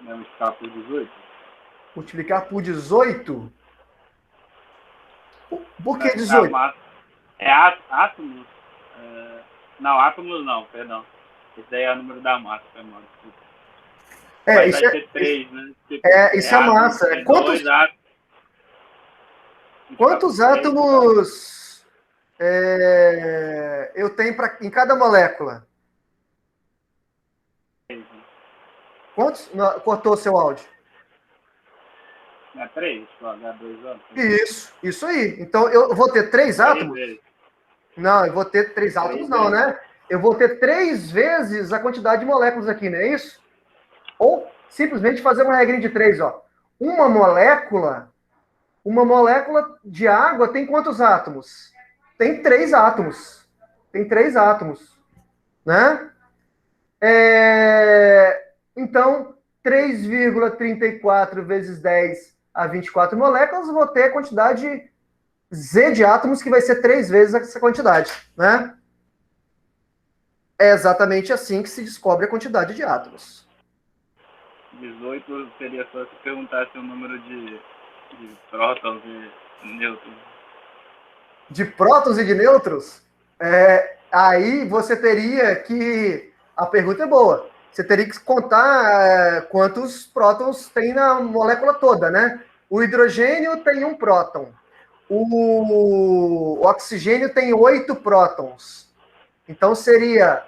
[SPEAKER 2] Vamos multiplicar por 18.
[SPEAKER 1] Multiplicar por 18? Por que
[SPEAKER 2] É,
[SPEAKER 1] 18?
[SPEAKER 2] é átomos? Não, átomos não, perdão. Esse daí é o número da massa, irmão. Mas
[SPEAKER 1] Isso
[SPEAKER 2] vai ser 3, né? Tipo,
[SPEAKER 1] isso é massa.
[SPEAKER 2] Tem dois átomos.
[SPEAKER 1] Quantos átomos eu tenho em cada molécula? Quantos? Não, cortou seu áudio.
[SPEAKER 2] É 3, H2O.
[SPEAKER 1] Isso aí. Então eu vou ter 3 átomos?
[SPEAKER 2] Vezes.
[SPEAKER 1] Não, eu vou ter 3 átomos, não, né? Eu vou ter 3 vezes a quantidade de moléculas aqui, não é isso? Ou simplesmente fazer uma regrinha de 3, ó. Uma molécula de água tem quantos átomos? Tem 3 átomos. Tem 3 átomos, né? Então, 3,34 vezes 10 a 24 moléculas, vou ter a quantidade Z de átomos, que vai ser 3 vezes essa quantidade, né? É exatamente assim que se descobre a quantidade de átomos.
[SPEAKER 2] 18 seria só se perguntasse o número de prótons e nêutrons.
[SPEAKER 1] De prótons e de nêutrons? Aí você teria que... A pergunta é boa. Você teria que contar quantos prótons tem na molécula toda, né? O hidrogênio tem 1 próton. O oxigênio tem 8 prótons. Então seria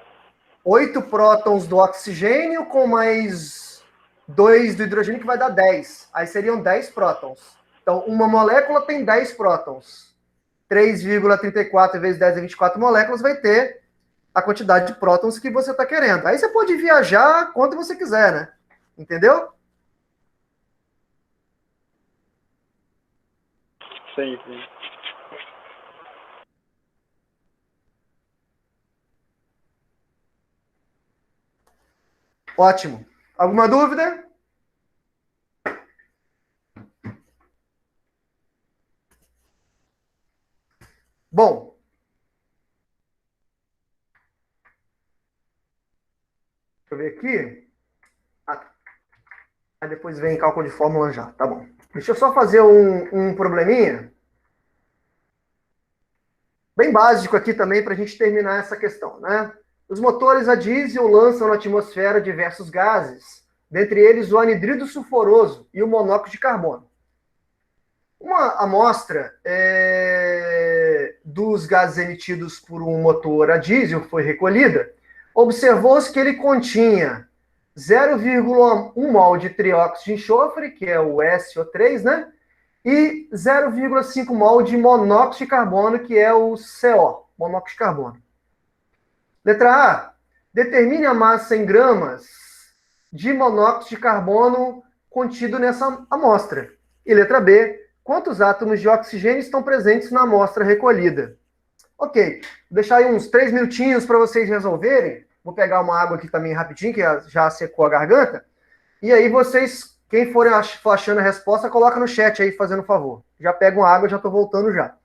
[SPEAKER 1] 8 prótons do oxigênio com mais 2 do hidrogênio, que vai dar 10. Aí seriam 10 prótons. Então, uma molécula tem 10 prótons. 3,34 vezes 10 a 24 moléculas vai ter a quantidade de prótons que você está querendo. Aí você pode viajar quanto você quiser, né? Entendeu?
[SPEAKER 2] Sim.
[SPEAKER 1] Ótimo. Alguma dúvida? Bom, deixa eu ver aqui. Ah, aí depois vem cálculo de fórmula já, tá bom. Deixa eu só fazer um probleminha bem básico aqui também para a gente terminar essa questão, né? Os motores a diesel lançam na atmosfera diversos gases, dentre eles o anidrido sulfuroso e o monóxido de carbono. Uma amostra dos gases emitidos por um motor a diesel foi recolhida. Observou-se que ele continha 0,1 mol de trióxido de enxofre, que é o SO3, né? E 0,5 mol de monóxido de carbono, que é o CO, monóxido de carbono. Letra A. Determine a massa em gramas de monóxido de carbono contido nessa amostra. E letra B. Quantos átomos de oxigênio estão presentes na amostra recolhida? Ok, vou deixar aí uns 3 minutinhos para vocês resolverem. Vou pegar uma água aqui também rapidinho, que já secou a garganta. E aí vocês, quem for achando a resposta, coloca no chat aí, fazendo um favor. Já pego uma água, já estou voltando já.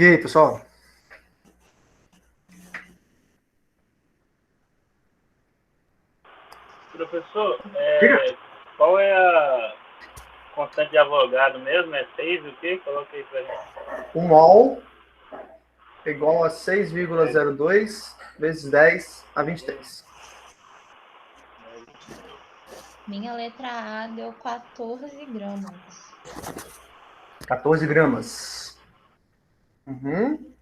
[SPEAKER 1] E aí, pessoal?
[SPEAKER 2] Professor, qual é a constante de Avogadro mesmo? É 6 o quê? Coloca aí pra gente.
[SPEAKER 1] O mol é igual a 6,02 vezes 10 a 23.
[SPEAKER 4] Minha letra A deu 14 gramas.
[SPEAKER 1] 14 gramas. Uhum.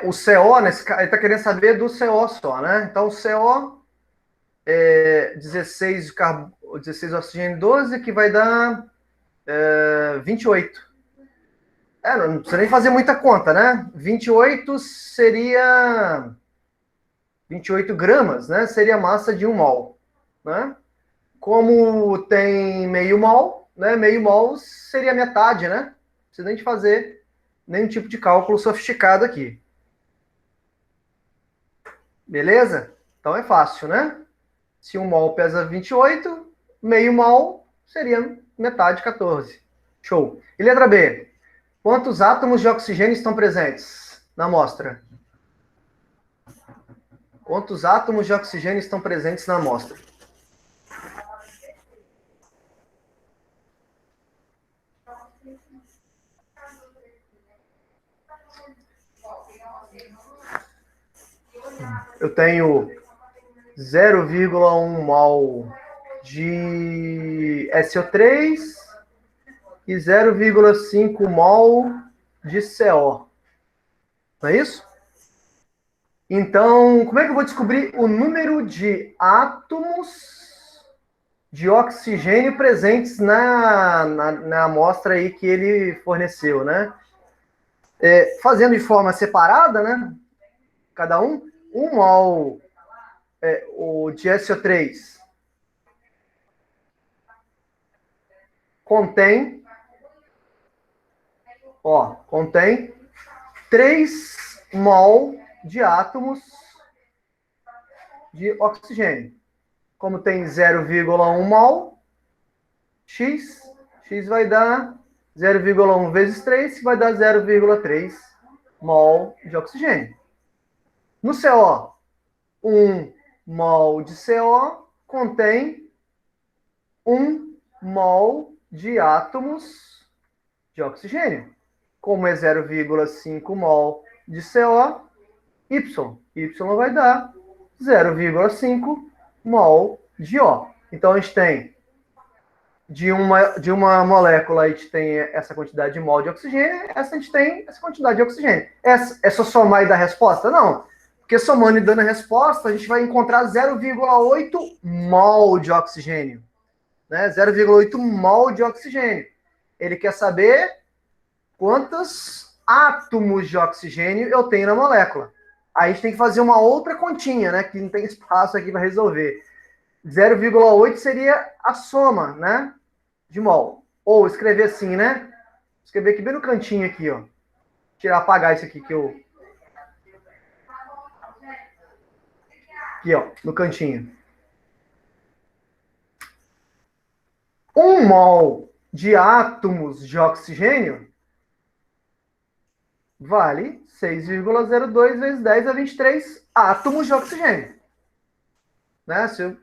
[SPEAKER 1] O CO, né? Ele está querendo saber do CO só, né? Então, o CO é 16 oxigênio 12, que vai dar 28. Não precisa nem fazer muita conta, né? 28 seria 28 gramas, né? Seria a massa de 1 mol, né? Como tem meio mol, né? Meio mol seria metade, né? Não precisa nem de fazer nenhum tipo de cálculo sofisticado aqui. Beleza? Então é fácil, né? Se 1 mol pesa 28, meio mol seria metade, 14. Show. E letra B? Quantos átomos de oxigênio estão presentes na amostra? Quantos átomos de oxigênio estão presentes na amostra? Eu tenho 0,1 mol de SO3 e 0,5 mol de CO. Não é isso? Então, como é que eu vou descobrir o número de átomos de oxigênio presentes na amostra aí que ele forneceu, né? Fazendo de forma separada, né? Cada um, 1 mol o de SO3 contém 3 mol de átomos de oxigênio. Como tem 0,1 mol, X vai dar 0,1 vezes 3, que vai dar 0,3 mol de oxigênio. No CO, 1 mol de CO contém 1 mol de átomos de oxigênio. Como é 0,5 mol de CO, Y vai dar 0,5 mol de O. Então, a gente tem de uma molécula, a gente tem essa quantidade de mol de oxigênio, essa a gente tem essa quantidade de oxigênio. É só somar e dar resposta? Não. Porque somando e dando a resposta, a gente vai encontrar 0,8 mol de oxigênio. Né? 0,8 mol de oxigênio. Ele quer saber quantos átomos de oxigênio eu tenho na molécula. Aí a gente tem que fazer uma outra continha, né? Que não tem espaço aqui para resolver. 0,8 seria a soma, né? De mol. Ou escrever assim, né? Escrever aqui bem no cantinho aqui, ó. Apagar isso aqui que eu... Aqui, ó, no cantinho. 1 mol de átomos de oxigênio vale 6,02 vezes 10 a 23 átomos de oxigênio. Né? Esse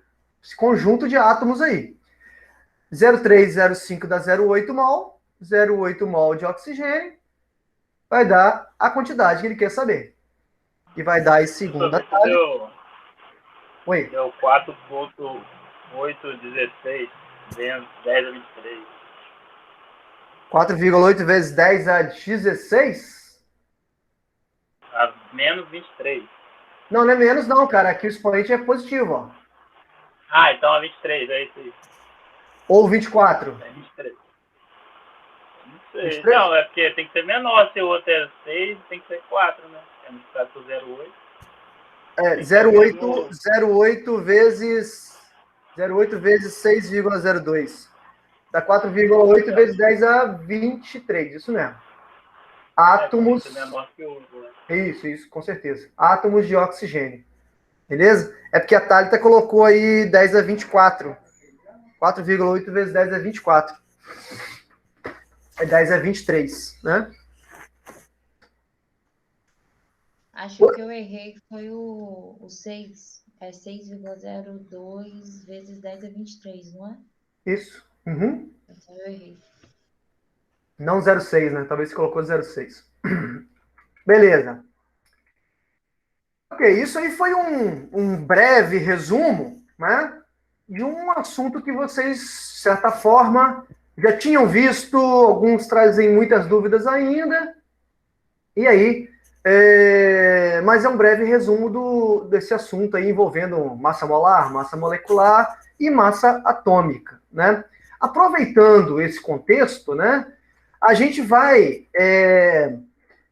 [SPEAKER 1] conjunto de átomos aí. 0,305 dá 0,8 mol. 0,8 mol de oxigênio vai dar a quantidade que ele quer saber. E vai dar em segunda etapa.
[SPEAKER 2] Oi. Deu 4,816 vezes 10 a 23.
[SPEAKER 1] 4,8 vezes 10 a 16?
[SPEAKER 2] A menos 23.
[SPEAKER 1] Não, não é menos não, cara. Aqui o expoente é positivo, ó.
[SPEAKER 2] Ah, então é 23, é isso aí.
[SPEAKER 1] Ou 24.
[SPEAKER 2] É 23. Não sei. 23? Não, é porque tem que ser menor. Se o outro é 6, tem que ser 4, né? É multiplicado por 0,8.
[SPEAKER 1] 0,8 vezes 6,02. Dá 4,8 vezes 10 a 23. Isso mesmo. Átomos...
[SPEAKER 2] É menor que o outro, né?
[SPEAKER 1] Isso, com certeza. Átomos de oxigênio. Beleza? É porque a Thalita colocou aí 10 a 24. 4,8 vezes 10 é 24. É 10 a 23, né?
[SPEAKER 4] Acho que eu errei, foi o 6. É 6,02 vezes 10 é 23, não é?
[SPEAKER 1] Isso. Uhum.
[SPEAKER 4] Então eu errei.
[SPEAKER 1] Não 0,6, né? Talvez você colocou 0,6. Beleza. Ok, isso aí foi um breve resumo, né, de um assunto que vocês, de certa forma, já tinham visto, alguns trazem muitas dúvidas ainda, e aí, mas é um breve resumo desse assunto aí envolvendo massa molar, massa molecular e massa atômica, né? Aproveitando esse contexto, né, a gente vai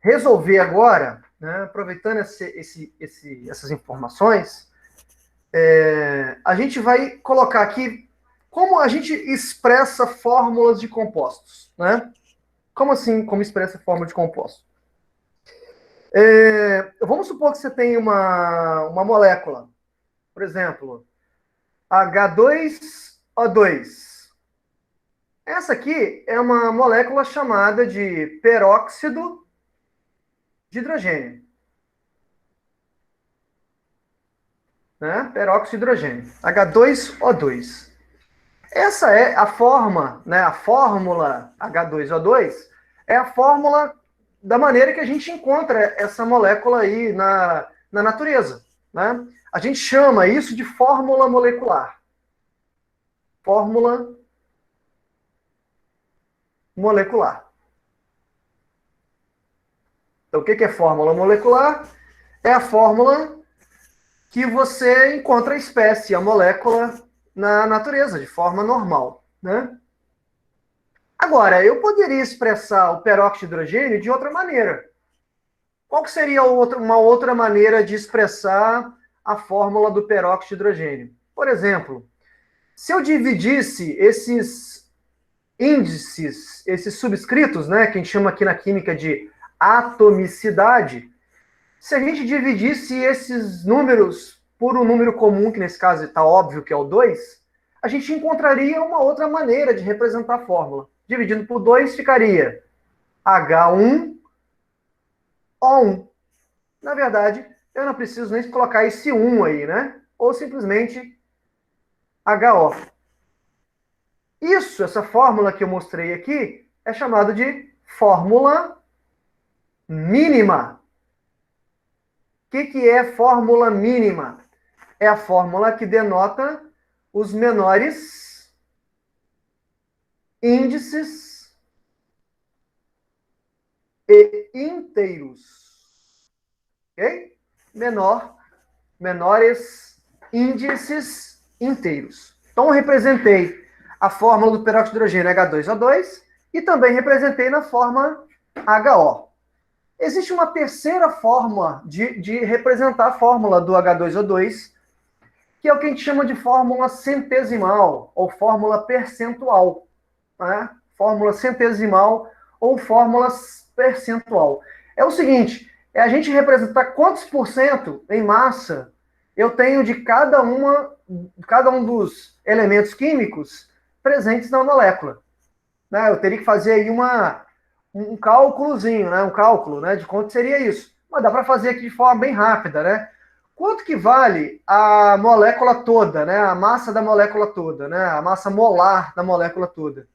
[SPEAKER 1] resolver agora, né, aproveitando essas informações, a gente vai colocar aqui como a gente expressa fórmulas de compostos, né? Como assim, como expressa fórmula de compostos? Vamos supor que você tem uma molécula, por exemplo, H2O2. Essa aqui é uma molécula chamada de peróxido de hidrogênio. Né? Peróxido de hidrogênio, H2O2. Essa é a forma, né? A fórmula H2O2 é a fórmula da maneira que a gente encontra essa molécula aí na natureza, né? A gente chama isso de fórmula molecular. Fórmula molecular. Então, o que é fórmula molecular? É a fórmula que você encontra a espécie, a molécula, na natureza, de forma normal, né? Agora, eu poderia expressar o peróxido de hidrogênio de outra maneira. Qual que seria uma outra maneira de expressar a fórmula do peróxido de hidrogênio? Por exemplo, se eu dividisse esses índices, esses subscritos, né, que a gente chama aqui na química de atomicidade, se a gente dividisse esses números por um número comum, que nesse caso está óbvio que é o 2, a gente encontraria uma outra maneira de representar a fórmula. Dividindo por 2 ficaria H1O1. Na verdade, eu não preciso nem colocar esse 1 aí, né? Ou simplesmente HO. Essa fórmula que eu mostrei aqui, é chamada de fórmula mínima. O que é fórmula mínima? É a fórmula que denota os menores índices e inteiros. Ok? Menores índices inteiros. Então, eu representei a fórmula do peróxido de hidrogênio H2O2 e também representei na forma HO. Existe uma terceira forma de representar a fórmula do H2O2, que é o que a gente chama de fórmula centesimal ou fórmula percentual. Né? Fórmula centesimal ou fórmula percentual. É o seguinte, é a gente representar quantos por cento em massa eu tenho de cada um dos elementos químicos presentes na molécula. Né? Eu teria que fazer aí um cálculozinho, né? Um cálculo, né? De quanto seria isso. Mas dá para fazer aqui de forma bem rápida, né? Quanto que vale a molécula toda, né? A massa da molécula toda, né? A massa molar da molécula toda.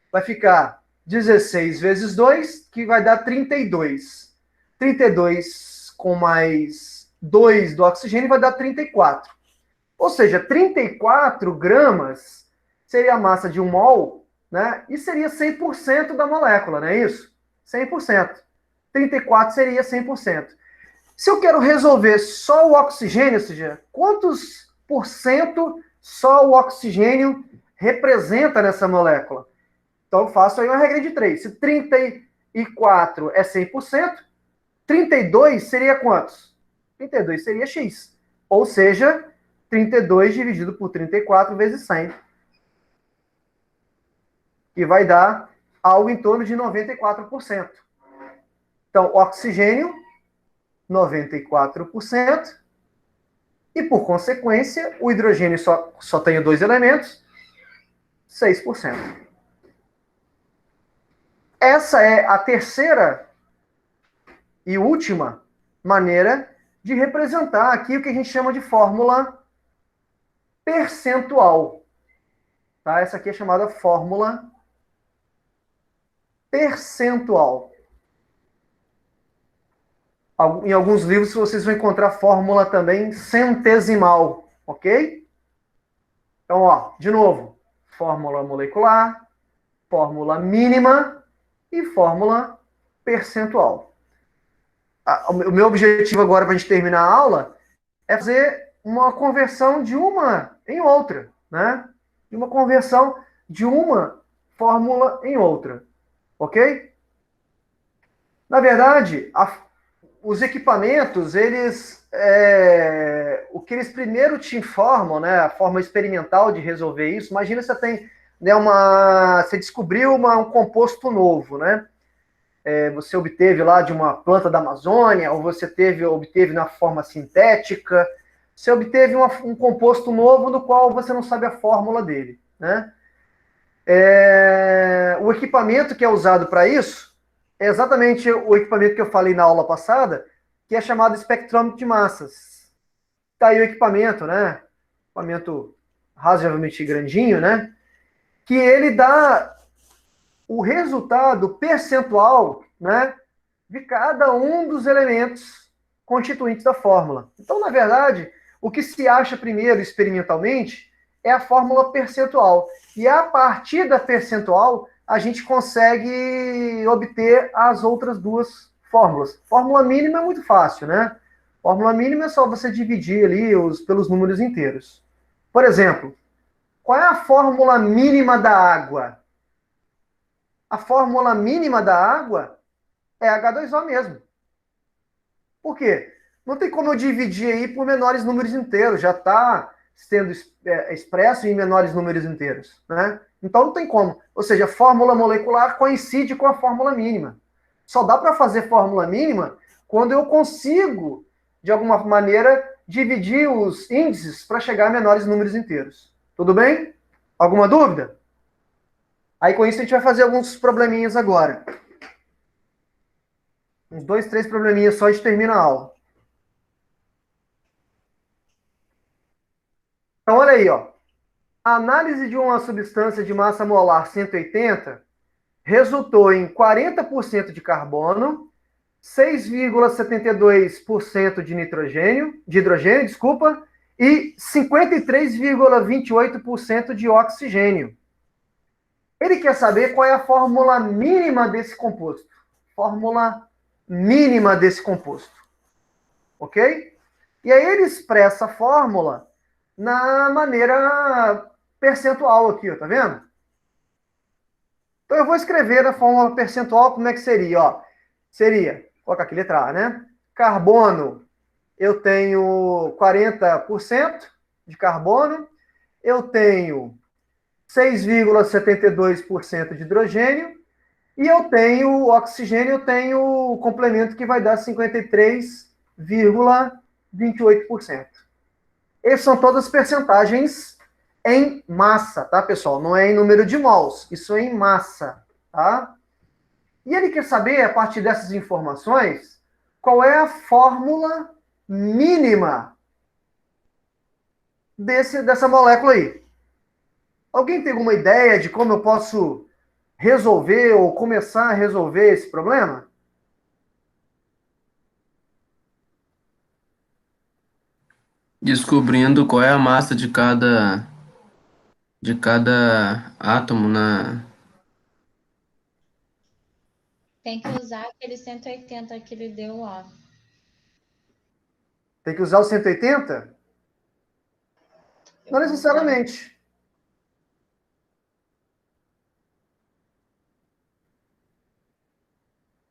[SPEAKER 1] Vai ficar 16 vezes 2, que vai dar 32. 32 com mais 2 do oxigênio vai dar 34. Ou seja, 34 gramas seria a massa de um mol, né? E seria 100% da molécula, não é isso? 100%. 34 seria 100%. Se eu quero resolver só o oxigênio, ou seja, quantos por cento só o oxigênio representa nessa molécula? Então, eu faço aí uma regra de 3. Se 34 é 100%, 32 seria quantos? 32 seria X. Ou seja, 32 dividido por 34 vezes 100. Que vai dar algo em torno de 94%. Então, oxigênio, 94%. E, por consequência, o hidrogênio só tem 2 elementos, 6%. Essa é a terceira e última maneira de representar aqui o que a gente chama de fórmula percentual. Tá? Essa aqui é chamada fórmula percentual. Em alguns livros vocês vão encontrar fórmula também centesimal, ok? Então, ó, de novo, fórmula molecular, fórmula mínima e fórmula percentual. O meu objetivo agora para a gente terminar a aula é fazer uma conversão de uma em outra, né? Uma conversão de uma fórmula em outra, ok? Na verdade, os equipamentos, o que eles primeiro te informam, né, a forma experimental de resolver isso, imagina você tem, né, você descobriu um composto novo, né? Você obteve lá de uma planta da Amazônia, ou você obteve na forma sintética, você obteve um composto novo do qual você não sabe a fórmula dele, né? O equipamento que é usado para isso é exatamente o equipamento que eu falei na aula passada, que é chamado espectrômetro de massas. Está aí o equipamento, né? Equipamento razoavelmente grandinho, né? Que ele dá o resultado percentual, né, de cada um dos elementos constituintes da fórmula. Então, na verdade, o que se acha primeiro experimentalmente é a fórmula percentual. E a partir da percentual, a gente consegue obter as outras duas fórmulas. Fórmula mínima é muito fácil, né? Fórmula mínima é só você dividir ali pelos números inteiros. Por exemplo, qual é a fórmula mínima da água? A fórmula mínima da água é H2O mesmo. Por quê? Não tem como eu dividir aí por menores números inteiros, já está sendo expresso em menores números inteiros, né? Então não tem como. Ou seja, a fórmula molecular coincide com a fórmula mínima. Só dá para fazer fórmula mínima quando eu consigo, de alguma maneira, dividir os índices para chegar a menores números inteiros. Tudo bem? Alguma dúvida? Aí com isso a gente vai fazer alguns probleminhas agora. Uns 2, 3 probleminhas só e a gente termina a aula. Então olha aí, ó. A análise de uma substância de massa molar 180 resultou em 40% de carbono, 6,72% de hidrogênio, desculpa, e 53,28% de oxigênio. Ele quer saber qual é a fórmula mínima desse composto. Fórmula mínima desse composto. Ok? E aí ele expressa a fórmula na maneira percentual aqui, ó, tá vendo? Então eu vou escrever a fórmula percentual, como é que seria? Ó, seria, vou colocar aqui letra A, né? Carbono, eu tenho 40% de carbono, eu tenho 6,72% de hidrogênio, e eu tenho oxigênio, eu tenho o complemento que vai dar 53,28%. Essas são todas as percentagens em massa, tá, pessoal? Não é em número de mols, isso é em massa, tá? E ele quer saber, a partir dessas informações, qual é a fórmula mínima dessa molécula aí. Alguém tem alguma ideia de como eu posso resolver ou começar a resolver esse problema?
[SPEAKER 3] Descobrindo qual é a massa de cada átomo na.
[SPEAKER 4] Tem que usar aquele 180 que ele deu lá.
[SPEAKER 1] Tem que usar o 180? Não necessariamente.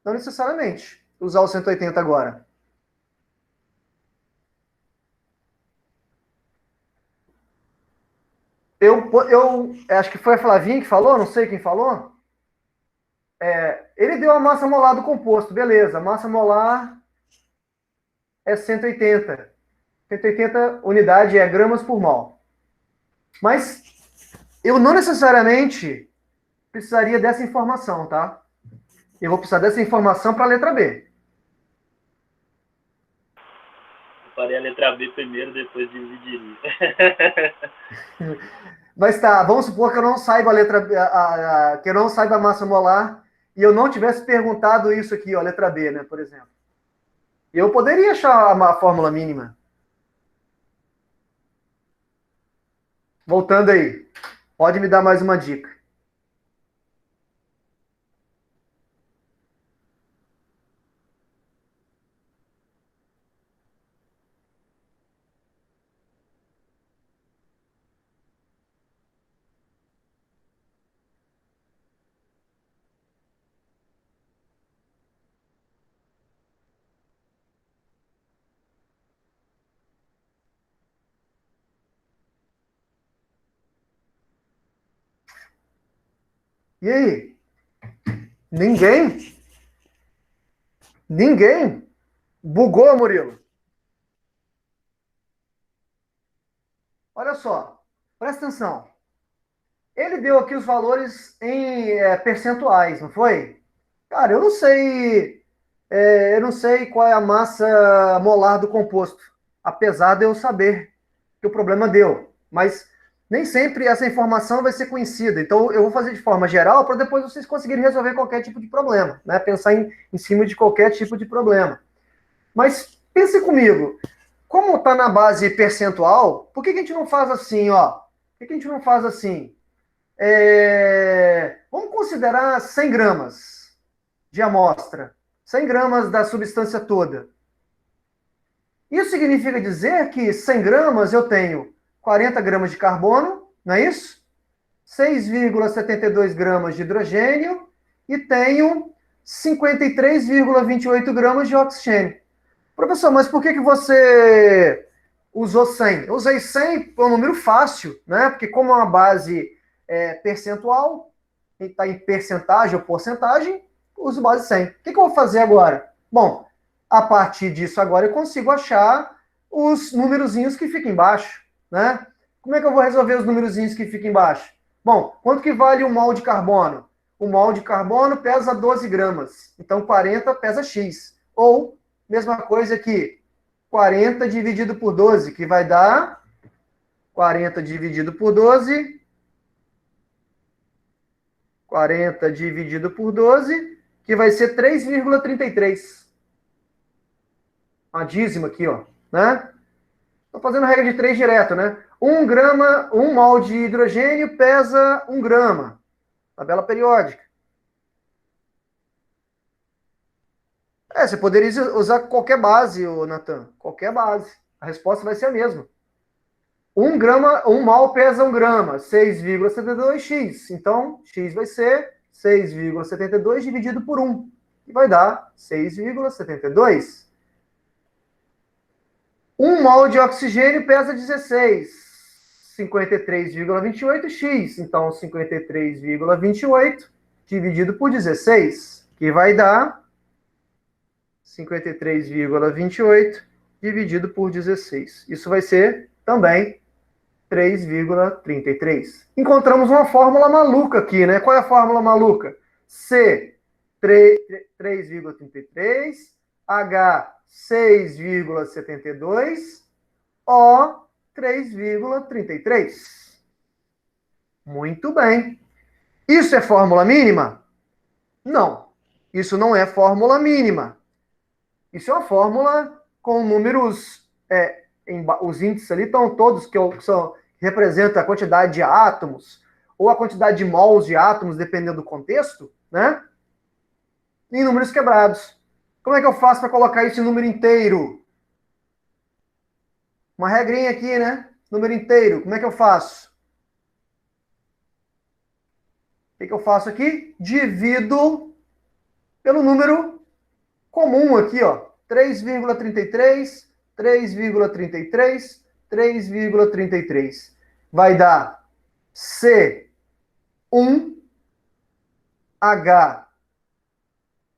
[SPEAKER 1] Não necessariamente usar o 180 agora. Eu acho que foi a Flavinha que falou, não sei quem falou. Ele deu a massa molar do composto, beleza. A massa molar é 180. 180 unidade é gramas por mol. Mas eu não necessariamente precisaria dessa informação, tá? Eu vou precisar dessa informação para a letra B.
[SPEAKER 2] Eu farei a letra B primeiro, depois dividiria.
[SPEAKER 1] Mas tá, vamos supor que eu não saiba a letra B, que eu não saiba a massa molar e eu não tivesse perguntado isso aqui, ó, letra B, né, por exemplo. Eu poderia achar a fórmula mínima. Voltando aí, pode me dar mais uma dica. E aí? Ninguém? Ninguém? Bugou, Murilo? Olha só, presta atenção. Ele deu aqui os valores em percentuais, não foi? Cara, eu não sei qual é a massa molar do composto, apesar de eu saber que o problema deu. Mas nem sempre essa informação vai ser conhecida. Então, eu vou fazer de forma geral para depois vocês conseguirem resolver qualquer tipo de problema, né? Pensar em cima de qualquer tipo de problema. Mas pense comigo, como está na base percentual, por que a gente não faz assim, ó? Por que a gente não faz assim? Vamos considerar 100 gramas de amostra. 100 gramas da substância toda. Isso significa dizer que 100 gramas eu tenho 40 gramas de carbono, não é isso? 6,72 gramas de hidrogênio e tenho 53,28 gramas de oxigênio. Professor, mas por que você usou 100? Eu usei 100 por um número fácil, né? Porque como é uma base percentual, está em percentagem ou porcentagem, uso base 100. O que eu vou fazer agora? Bom, a partir disso agora eu consigo achar os numerozinhos que ficam embaixo, né? Como é que eu vou resolver os numerozinhos que ficam embaixo? Bom, quanto que vale um mol de carbono? O mol de carbono pesa 12 gramas, então 40 pesa X. Ou, mesma coisa aqui, 40 dividido por 12, que vai dar 40 dividido por 12, 40 dividido por 12, que vai ser 3,33. Uma dízima aqui, ó, né? Estou fazendo a regra de 3 direto, né? 1 grama, 1 mol de hidrogênio pesa 1 grama. Tabela periódica. Você poderia usar qualquer base, Natan. Qualquer base. A resposta vai ser a mesma. 1 grama, 1 mol pesa 1 grama, 6,72x. Então, x vai ser 6,72 dividido por 1, que vai dar 6,72. 1 mol de oxigênio pesa 16, 53,28x. Então, 53,28 dividido por 16, que vai dar 53,28 dividido por 16. Isso vai ser também 3,33. Encontramos uma fórmula maluca aqui, né? Qual é a fórmula maluca? C, 3,33, H, 6,72, O, 3,33. Muito bem. Isso é fórmula mínima? Não. Isso não é fórmula mínima. Isso é uma fórmula com números... os índices ali estão todos que representam a quantidade de átomos ou a quantidade de mols de átomos, dependendo do contexto, né? Em números quebrados. Como é que eu faço para colocar isso em número inteiro? Uma regrinha aqui, né? Número inteiro. Como é que eu faço? O que eu faço aqui? Divido pelo número comum aqui, ó. 3,33, 3,33, 3,33. Vai dar C1, H,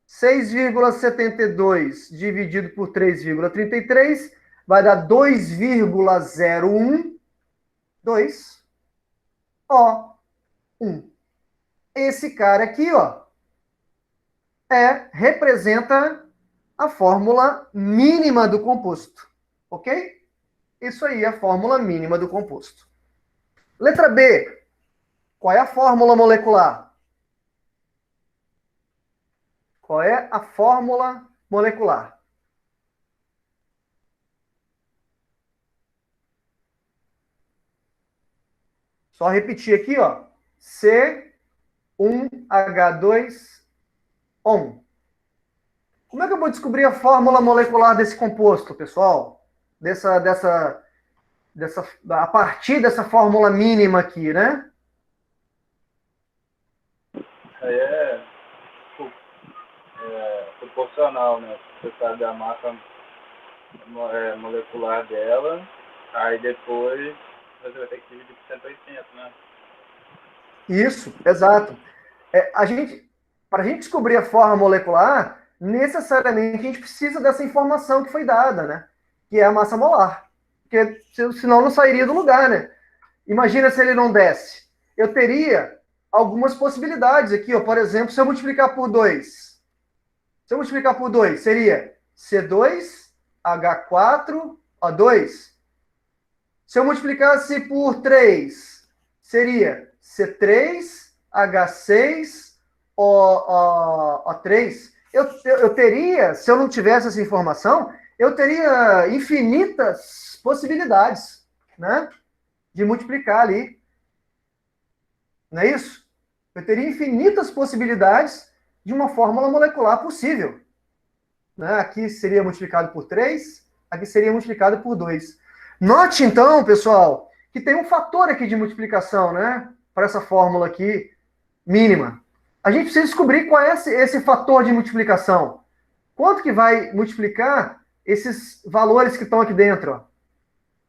[SPEAKER 1] 6,72 dividido por 3,33 vai dar 2,012O1. Esse cara aqui, ó, representa a fórmula mínima do composto, ok? Isso aí é a fórmula mínima do composto. Letra B. Qual é a fórmula molecular? Qual é a fórmula molecular? Só repetir aqui, ó. C1H2O1. Como é que eu vou descobrir a fórmula molecular desse composto, pessoal? A partir dessa fórmula mínima aqui, né?
[SPEAKER 2] Aí é proporcional, né? Você sabe a massa molecular dela, aí depois você vai ter que dividir por 180, né?
[SPEAKER 1] Isso, exato. Para a gente descobrir a forma molecular, necessariamente a gente precisa dessa informação que foi dada, né? Que é a massa molar. Porque senão não sairia do lugar, né? Imagina se ele não desse. Eu teria algumas possibilidades aqui, ó. Por exemplo, se eu multiplicar por 2. Se eu multiplicar por 2, seria C2H4O2. Se eu multiplicasse por 3, seria C3H6O3. Eu teria, se eu não tivesse essa informação, eu teria infinitas possibilidades, né, de multiplicar ali. Não é isso? Eu teria infinitas possibilidades de uma fórmula molecular possível. Né? Aqui seria multiplicado por 3, aqui seria multiplicado por 2. Note, então, pessoal, que tem um fator aqui de multiplicação, né? Para essa fórmula aqui, mínima. A gente precisa descobrir qual é esse fator de multiplicação. Quanto que vai multiplicar esses valores que estão aqui dentro? Ó?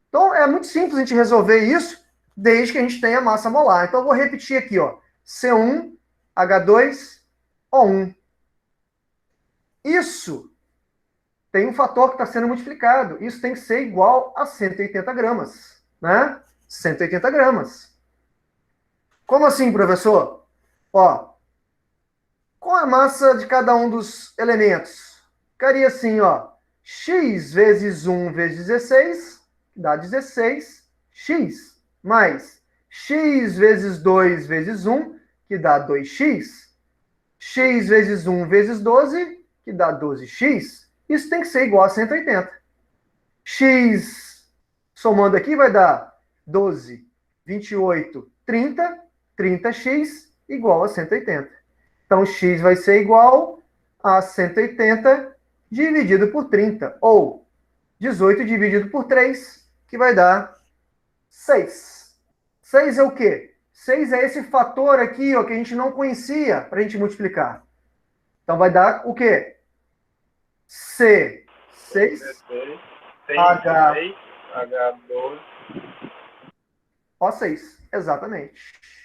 [SPEAKER 1] Então, é muito simples a gente resolver isso, desde que a gente tenha massa molar. Então, eu vou repetir aqui, ó. C1H2O1. Isso tem um fator que está sendo multiplicado. Isso tem que ser igual a 180 gramas. Né? 180 gramas. Como assim, professor? Ó, qual a massa de cada um dos elementos? Ficaria assim, ó. X vezes 1 vezes 16, dá 16x. Mais x vezes 2 vezes 1, que dá 2x. X vezes 1 vezes 12, que dá 12x. Isso tem que ser igual a 180. X, somando aqui, vai dar 12, 28, 30. 30x igual a 180. Então, x vai ser igual a 180 dividido por 30. Ou 18 dividido por 3, que vai dar 6. 6 é o quê? 6 é esse fator aqui, ó, que a gente não conhecia para a gente multiplicar. Então, vai dar o quê? C. 6.
[SPEAKER 2] H12.
[SPEAKER 1] O6. Exatamente.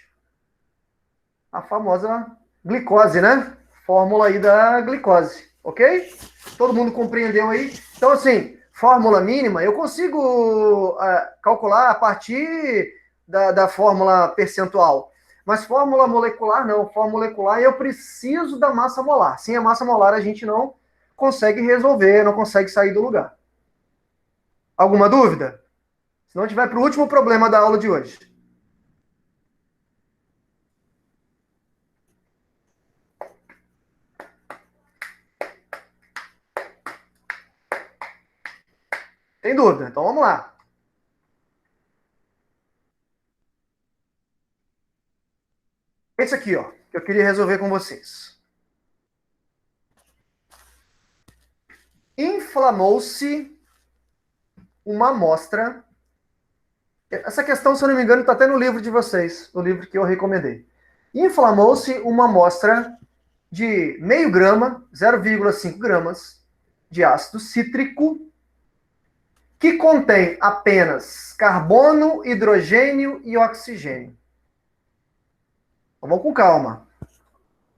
[SPEAKER 1] A famosa glicose, né? Fórmula aí da glicose, ok? Todo mundo compreendeu aí? Então, assim, fórmula mínima, eu consigo calcular a partir da fórmula percentual. Mas fórmula molecular, não. Fórmula molecular, eu preciso da massa molar. Sem a massa molar, a gente não consegue resolver, não consegue sair do lugar. Alguma dúvida? Se não, a gente vai para o último problema da aula de hoje. Tem dúvida? Então vamos lá. Esse aqui, ó, que eu queria resolver com vocês. Inflamou-se uma amostra. Essa questão, se eu não me engano, está até no livro de vocês, no livro que eu recomendei. Inflamou-se uma amostra de meio grama, 0,5 gramas, de ácido cítrico, que contém apenas carbono, hidrogênio e oxigênio. Vamos com calma.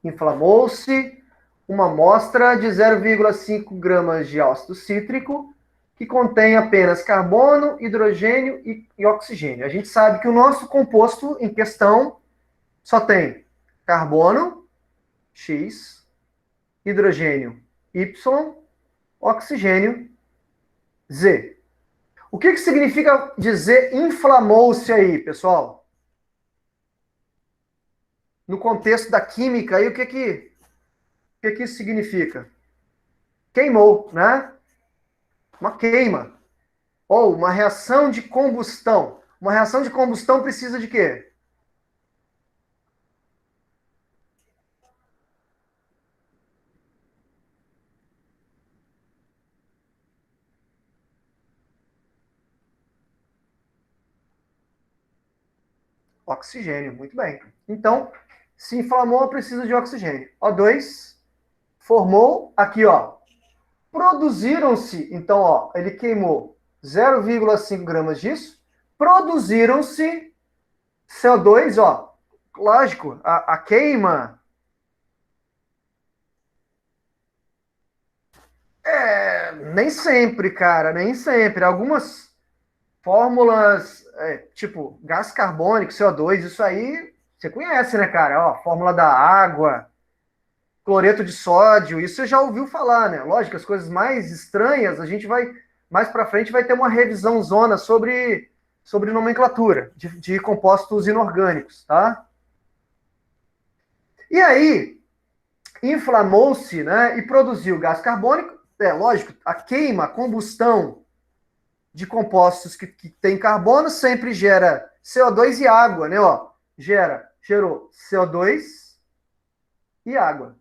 [SPEAKER 1] Inflamou-se uma amostra de 0,5 gramas de ácido cítrico que contém apenas carbono, hidrogênio e oxigênio. A gente sabe que o nosso composto em questão só tem carbono, X, hidrogênio, Y, oxigênio, Z. O que significa dizer inflamou-se aí, pessoal? No contexto da química, aí, o que isso significa? Queimou, né? Uma queima. Ou uma reação de combustão. Uma reação de combustão precisa de quê? Oxigênio, muito bem. Então, se inflamou, precisa de oxigênio. O2 formou aqui, ó. Produziram-se, então, ó, ele queimou 0,5 gramas disso. Produziram-se CO2, ó. Lógico, a queima nem sempre, cara, nem sempre. Algumas fórmulas, tipo gás carbônico, CO2, isso aí você conhece, né, cara? Ó, fórmula da água, cloreto de sódio, isso você já ouviu falar, né? Lógico, as coisas mais estranhas, a gente vai, mais para frente, vai ter uma revisão zona sobre nomenclatura de compostos inorgânicos, tá? E aí, inflamou-se, né, e produziu gás carbônico. Lógico, a queima, a combustão de compostos que têm carbono sempre gera CO2 e água, né? Ó, gerou CO2 e água.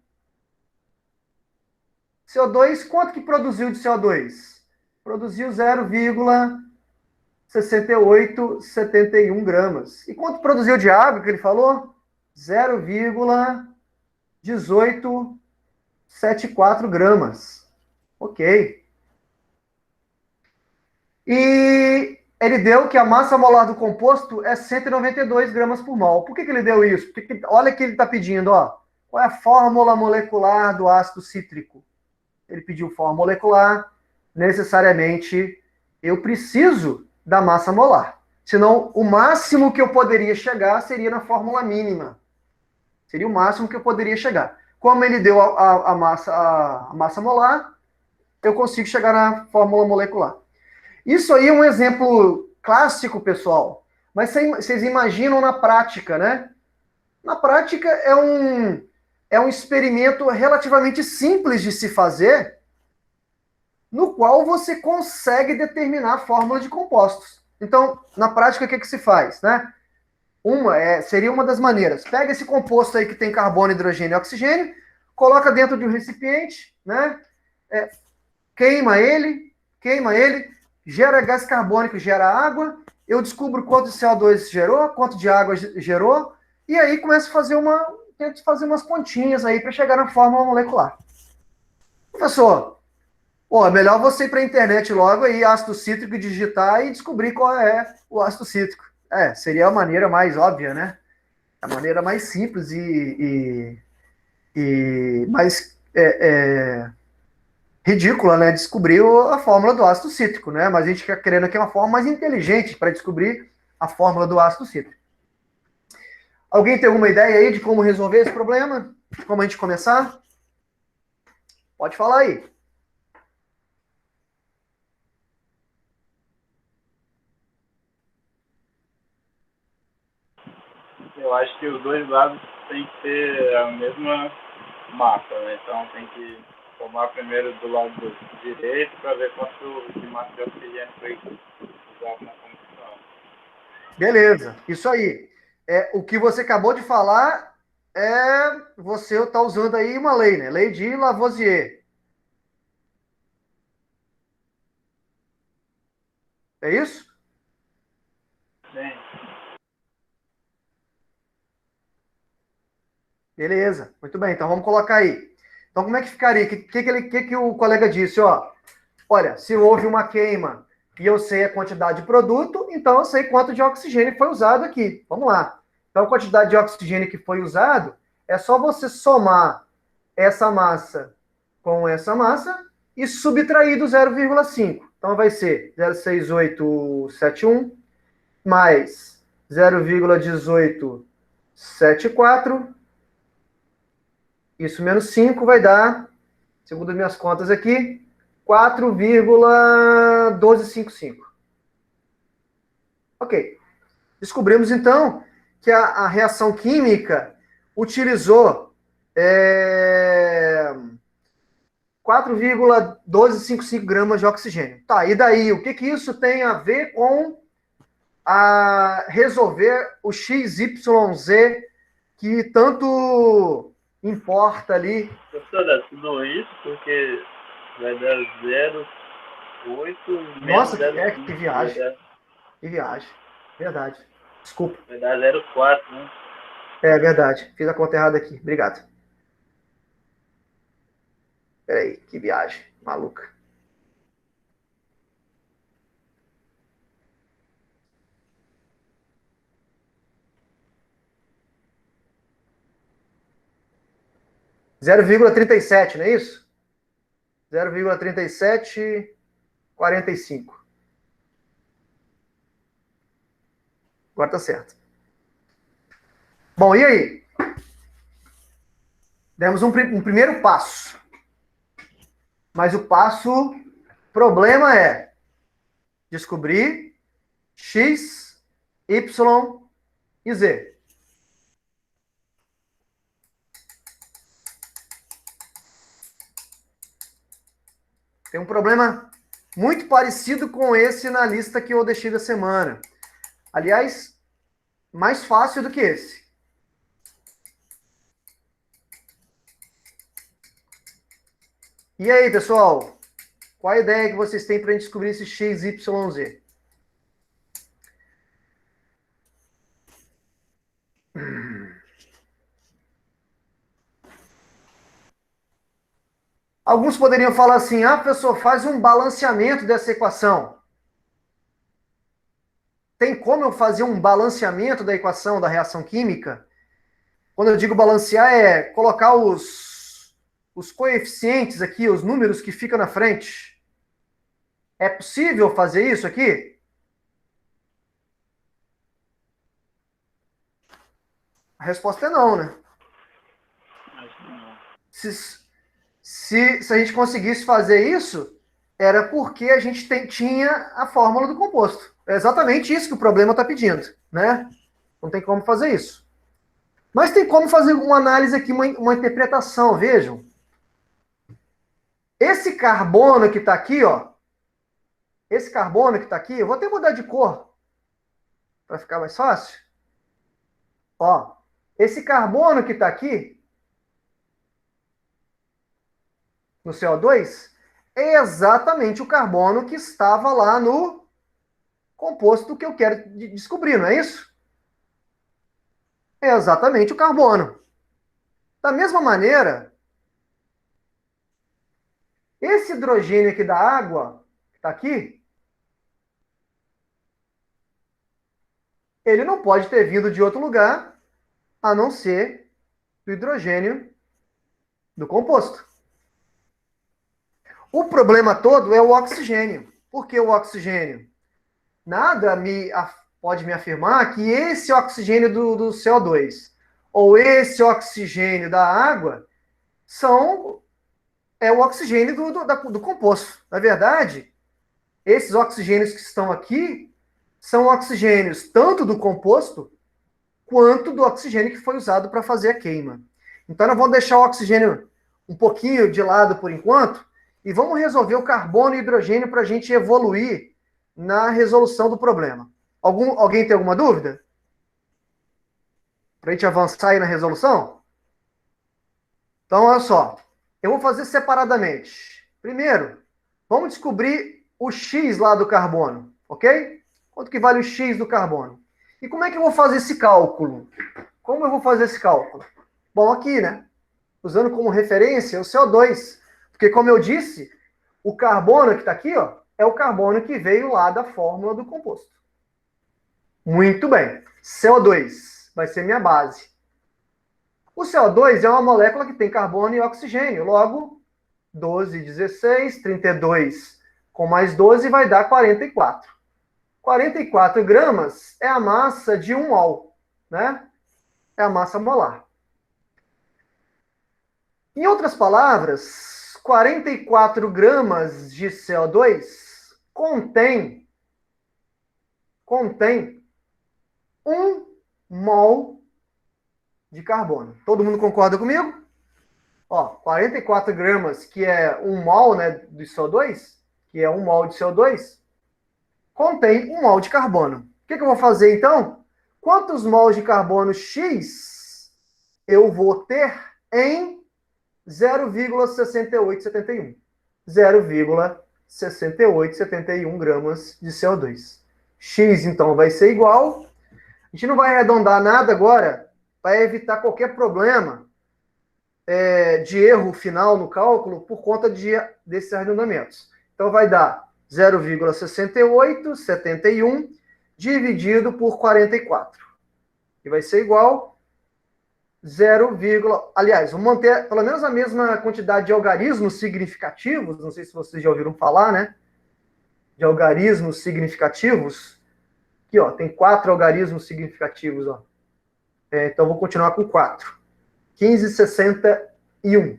[SPEAKER 1] CO2, quanto que produziu de CO2? Produziu 0,6871 gramas. E quanto produziu de água, que ele falou? 0,1874 gramas. Ok. E ele deu que a massa molar do composto é 192 gramas por mol. Por que ele deu isso? Porque, olha o que ele está pedindo, ó. Qual é a fórmula molecular do ácido cítrico? Ele pediu fórmula molecular. Necessariamente, eu preciso da massa molar. Senão, o máximo que eu poderia chegar seria na fórmula mínima. Seria o máximo que eu poderia chegar. Como ele deu a massa molar, eu consigo chegar na fórmula molecular. Isso aí é um exemplo clássico, pessoal. Mas vocês imaginam na prática, né? Na prática é um experimento relativamente simples de se fazer, no qual você consegue determinar a fórmula de compostos. Então, na prática, o que se faz, né? Seria uma das maneiras. Pega esse composto aí que tem carbono, hidrogênio e oxigênio, coloca dentro de um recipiente, né? Queima ele, gera gás carbônico, gera água, eu descubro quanto de CO2 gerou, quanto de água gerou, e aí começo a fazer umas continhas aí para chegar na fórmula molecular. Professor, é melhor você ir para a internet logo aí, ácido cítrico, digitar e descobrir qual é o ácido cítrico. Seria a maneira mais óbvia, né? A maneira mais simples e mais ridícula, né? Descobrir a fórmula do ácido cítrico, né? Mas a gente fica querendo aqui uma forma mais inteligente para descobrir a fórmula do ácido cítrico. Alguém tem alguma ideia aí de como resolver esse problema? De como a gente começar? Pode falar aí.
[SPEAKER 2] Eu acho que os dois lados têm que ter a mesma massa, né? Então tem que tomar primeiro do lado direito para ver quanto de massa de oxigênio foi usado na combustão.
[SPEAKER 1] Beleza, isso aí. O que você acabou de falar você está usando aí uma lei, né? Lei de Lavoisier. É isso?
[SPEAKER 2] Sim.
[SPEAKER 1] Beleza, muito bem, então vamos colocar aí. Então, como é que ficaria? O que o colega disse? Olha, se houve uma queima e eu sei a quantidade de produto, então eu sei quanto de oxigênio foi usado aqui. Vamos lá. Então, a quantidade de oxigênio que foi usado, é só você somar essa massa com essa massa e subtrair do 0,5. Então vai ser 0,6871 mais 0,1874. Isso menos 5 vai dar, segundo as minhas contas aqui, 4,1255. Ok. Descobrimos, então, que a reação química utilizou 4,1255 gramas de oxigênio. Tá, e daí? O que isso tem a ver com resolver o XYZ que tanto importa ali?
[SPEAKER 2] Professora, tudo isso porque vai dar 0,8 menos
[SPEAKER 1] Nossa,
[SPEAKER 2] 0,5.
[SPEAKER 1] que viagem. Que viagem. Verdade. Desculpa.
[SPEAKER 2] Vai dar 0,4, né?
[SPEAKER 1] É verdade. Fiz a conta errada aqui. Obrigado. Peraí, que viagem maluca. Zero vírgula 37, não é isso? 0,3745. Agora tá certo. Bom, e aí? Demos um primeiro passo. Mas o problema é descobrir X, Y e Z. Tem um problema muito parecido com esse na lista que eu deixei da semana. Aliás, mais fácil do que esse. E aí, pessoal? Qual a ideia que vocês têm para a gente descobrir esse X, Y, Z? Alguns poderiam falar assim, professor, faz um balanceamento dessa equação. Tem como eu fazer um balanceamento da equação da reação química? Quando eu digo balancear, é colocar os coeficientes aqui, os números que ficam na frente. É possível fazer isso aqui? A resposta é não, né? Se a gente conseguisse fazer isso, era porque a gente tinha a fórmula do composto. É exatamente isso que o problema está pedindo, né? Não tem como fazer isso. Mas tem como fazer uma análise aqui, uma interpretação, vejam. Esse carbono que está aqui, ó. Esse carbono que está aqui, eu vou até mudar de cor, para ficar mais fácil. Ó, esse carbono que está aqui, no CO2, é exatamente o carbono que estava lá no composto que eu quero descobrir, não é isso? É exatamente o carbono. Da mesma maneira, esse hidrogênio aqui da água, que está aqui, ele não pode ter vindo de outro lugar, a não ser do hidrogênio do composto. O problema todo é o oxigênio. Por que o oxigênio? Nada pode me afirmar que esse oxigênio do CO2 ou esse oxigênio da água é o oxigênio do composto. Na verdade, esses oxigênios que estão aqui são oxigênios tanto do composto quanto do oxigênio que foi usado para fazer a queima. Então, nós vamos deixar o oxigênio um pouquinho de lado por enquanto e vamos resolver o carbono e o hidrogênio para a gente evoluir na resolução do problema. Alguém tem alguma dúvida? Para a gente avançar aí na resolução? Então, olha só. Eu vou fazer separadamente. Primeiro, vamos descobrir o X lá do carbono, ok? Quanto que vale o X do carbono? E como é que eu vou fazer esse cálculo? Como eu vou fazer esse cálculo? Bom, aqui, né? Usando como referência o CO2. Porque, como eu disse, o carbono que está aqui, ó, é o carbono que veio lá da fórmula do composto. Muito bem. CO2 vai ser minha base. O CO2 é uma molécula que tem carbono e oxigênio. Logo, 12, 16, 32 com mais 12 vai dar 44. 44 gramas é a massa de 1 mol, né? É a massa molar. Em outras palavras, 44 gramas de CO2 contém 1 mol de carbono. Todo mundo concorda comigo? Ó, 44 gramas, que é 1 mol, né, de CO2, que é 1 mol de CO2, contém 1 mol de carbono. O que eu vou fazer, então? Quantos mols de carbono X eu vou ter em 0,6871? 0,6871 gramas de CO2. X, então, vai ser igual. A gente não vai arredondar nada agora para evitar qualquer problema de erro final no cálculo por conta desses arredondamentos. Então, vai dar 0,6871 dividido por 44. E vai ser igual 0, aliás, vamos manter pelo menos a mesma quantidade de algarismos significativos, não sei se vocês já ouviram falar, né? De algarismos significativos. Aqui, ó, tem 4 algarismos significativos, ó. Então, vou continuar com 4. 1561.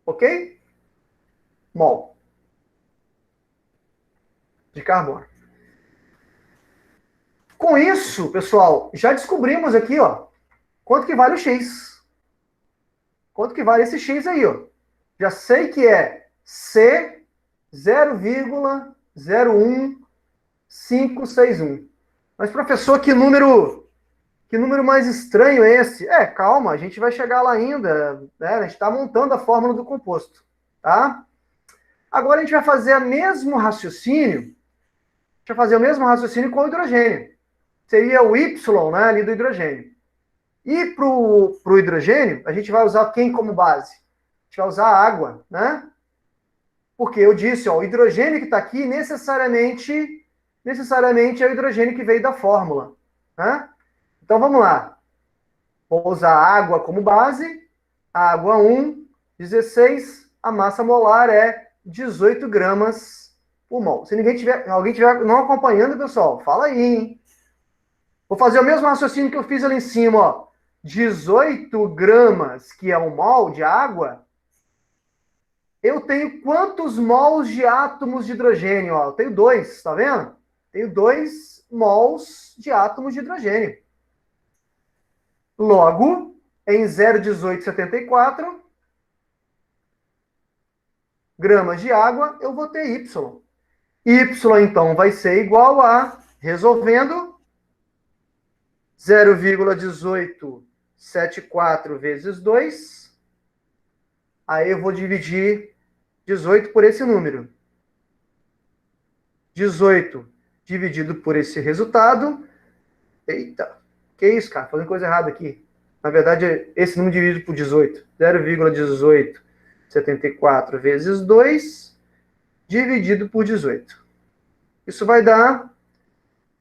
[SPEAKER 1] Ok? Mol de carbono. Com isso, pessoal, já descobrimos aqui, ó, quanto que vale o X. Quanto que vale esse X aí, ó. Já sei que é C 0,01561. Mas, professor, que número mais estranho é esse? Calma, a gente vai chegar lá ainda, né? A gente está montando a fórmula do composto, tá? Agora a gente vai fazer o mesmo raciocínio com o hidrogênio. Seria o Y, né, ali do hidrogênio. E para o hidrogênio, a gente vai usar quem como base? A gente vai usar a água, né? Porque eu disse, ó, o hidrogênio que está aqui necessariamente é o hidrogênio que veio da fórmula, né? Então vamos lá. Vou usar a água como base. Água 1, 16. A massa molar é 18 gramas por mol. Se alguém estiver não acompanhando, pessoal, fala aí, hein? Vou fazer o mesmo raciocínio que eu fiz ali em cima, ó. 18 gramas, que é 1 mol de água, eu tenho quantos mols de átomos de hidrogênio? Ó, eu tenho 2, tá vendo? Tenho 2 mols de átomos de hidrogênio. Logo, em 0,1874 gramas de água, eu vou ter Y. Y, então, vai ser igual a, resolvendo, 0,1874 vezes 2. Aí eu vou dividir 18 por esse número. 18 dividido por esse resultado. Eita, que isso, cara? Fazendo coisa errada aqui. Na verdade, esse número dividido por 18. 0,1874 vezes 2 dividido por 18. Isso vai dar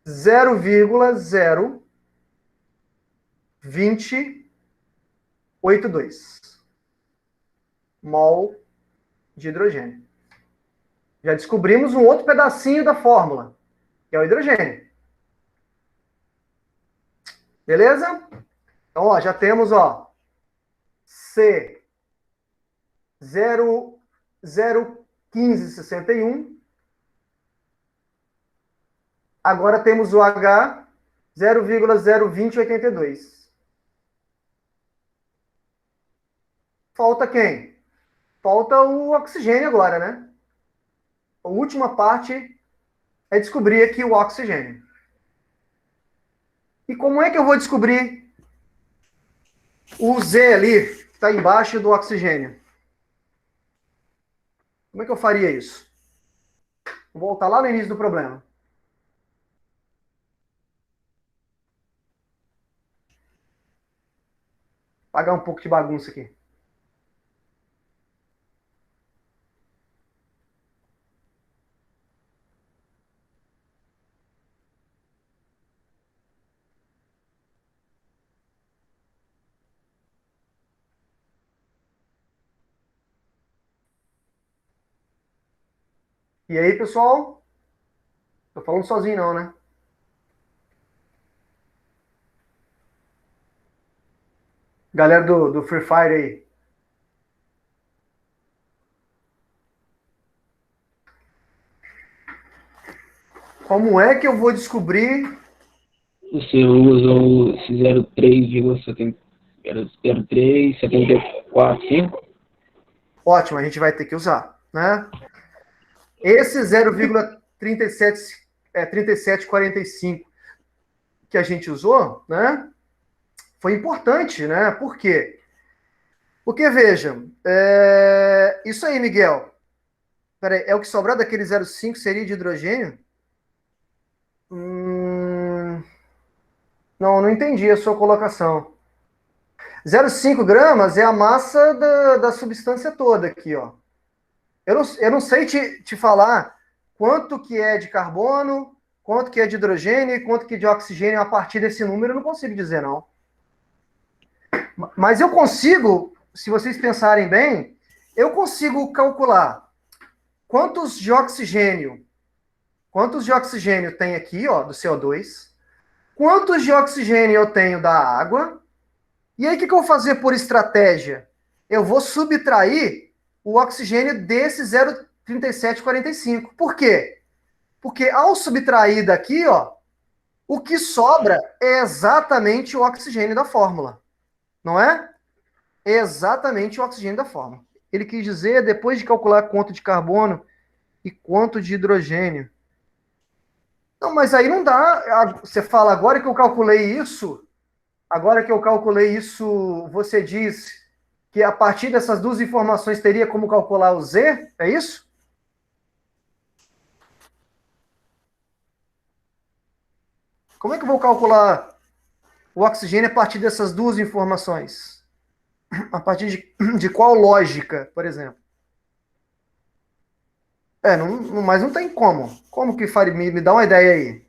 [SPEAKER 1] 0,0282 mol de hidrogênio. Já descobrimos um outro pedacinho da fórmula, que é o hidrogênio. Beleza? Então, ó, já temos, ó, C 0,01561. Agora temos o H 0,02082. Falta quem? Falta o oxigênio agora, né? A última parte é descobrir aqui o oxigênio. E como é que eu vou descobrir o Z ali, que está embaixo do oxigênio? Como é que eu faria isso? Vou voltar lá no início do problema. Pagar um pouco de bagunça aqui. E aí, pessoal? Tô falando sozinho não, né? Galera do Free Fire aí. Como é que eu vou descobrir?
[SPEAKER 3] Você usou esse 0,374,5?
[SPEAKER 1] Ótimo, a gente vai ter que usar, né? Esse 0,3745 que a gente usou, né? Foi importante, né? Por quê? Porque, veja, isso aí, Miguel. Peraí, é o que sobrar daquele 0,5 seria de hidrogênio? Não, não entendi a sua colocação. 0,5 gramas é a massa da substância toda aqui, ó. Eu não sei te falar quanto que é de carbono, quanto que é de hidrogênio e quanto que é de oxigênio a partir desse número, eu não consigo dizer, não. Mas eu consigo, se vocês pensarem bem, eu consigo calcular quantos de oxigênio tem aqui, ó, do CO2, quantos de oxigênio eu tenho da água, e aí o que eu vou fazer por estratégia? Eu vou subtrair o oxigênio desse 0,3745. Por quê? Porque ao subtrair daqui, ó, o que sobra é exatamente o oxigênio da fórmula. Não é? É exatamente o oxigênio da fórmula. Ele quis dizer, depois de calcular quanto de carbono e quanto de hidrogênio. Não, mas aí não dá. Você fala, agora que eu calculei isso, você diz que a partir dessas duas informações teria como calcular o Z? É isso? Como é que eu vou calcular o oxigênio a partir dessas duas informações? A partir de qual lógica, por exemplo? Mas não tem como. Como que faria? Me dá uma ideia aí.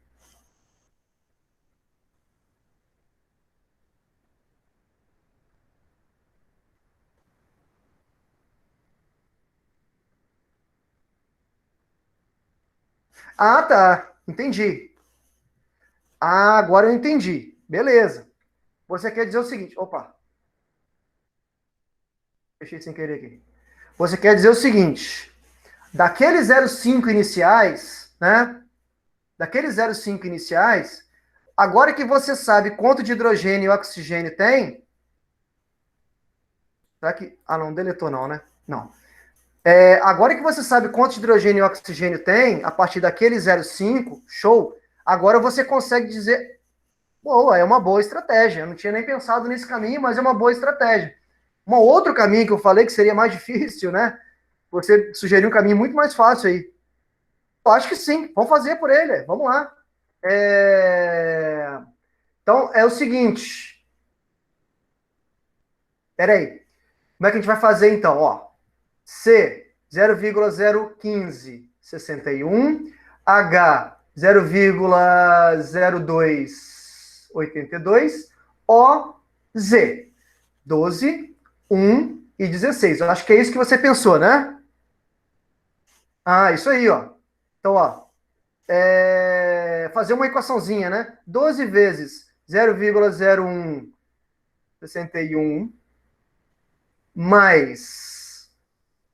[SPEAKER 1] Ah, tá. Entendi. Ah, agora eu entendi. Beleza. Você quer dizer o seguinte. Opa, fechei sem querer aqui. Você quer dizer o seguinte. Daqueles 0,5 iniciais, né? Daqueles 0,5 iniciais, agora que você sabe quanto de hidrogênio e oxigênio tem. Será que. Ah, não, deletou não, né? Não. Agora que você sabe quanto de hidrogênio e oxigênio tem, a partir daquele 0,5, show. Agora você consegue dizer. Boa, é uma boa estratégia. Eu não tinha nem pensado nesse caminho, mas é uma boa estratégia. Um outro caminho que eu falei que seria mais difícil, né? Você sugeriu um caminho muito mais fácil aí. Eu acho que sim, vamos fazer por ele, vamos lá. Então, é o seguinte. Peraí. Como é que a gente vai fazer então? Ó, C, 0,01561, H, 0,0282, O, Z, 12, 1 e 16. Eu acho que é isso que você pensou, né? Ah, isso aí, ó. Então, ó, fazer uma equaçãozinha, né? 12 vezes 0,0161 mais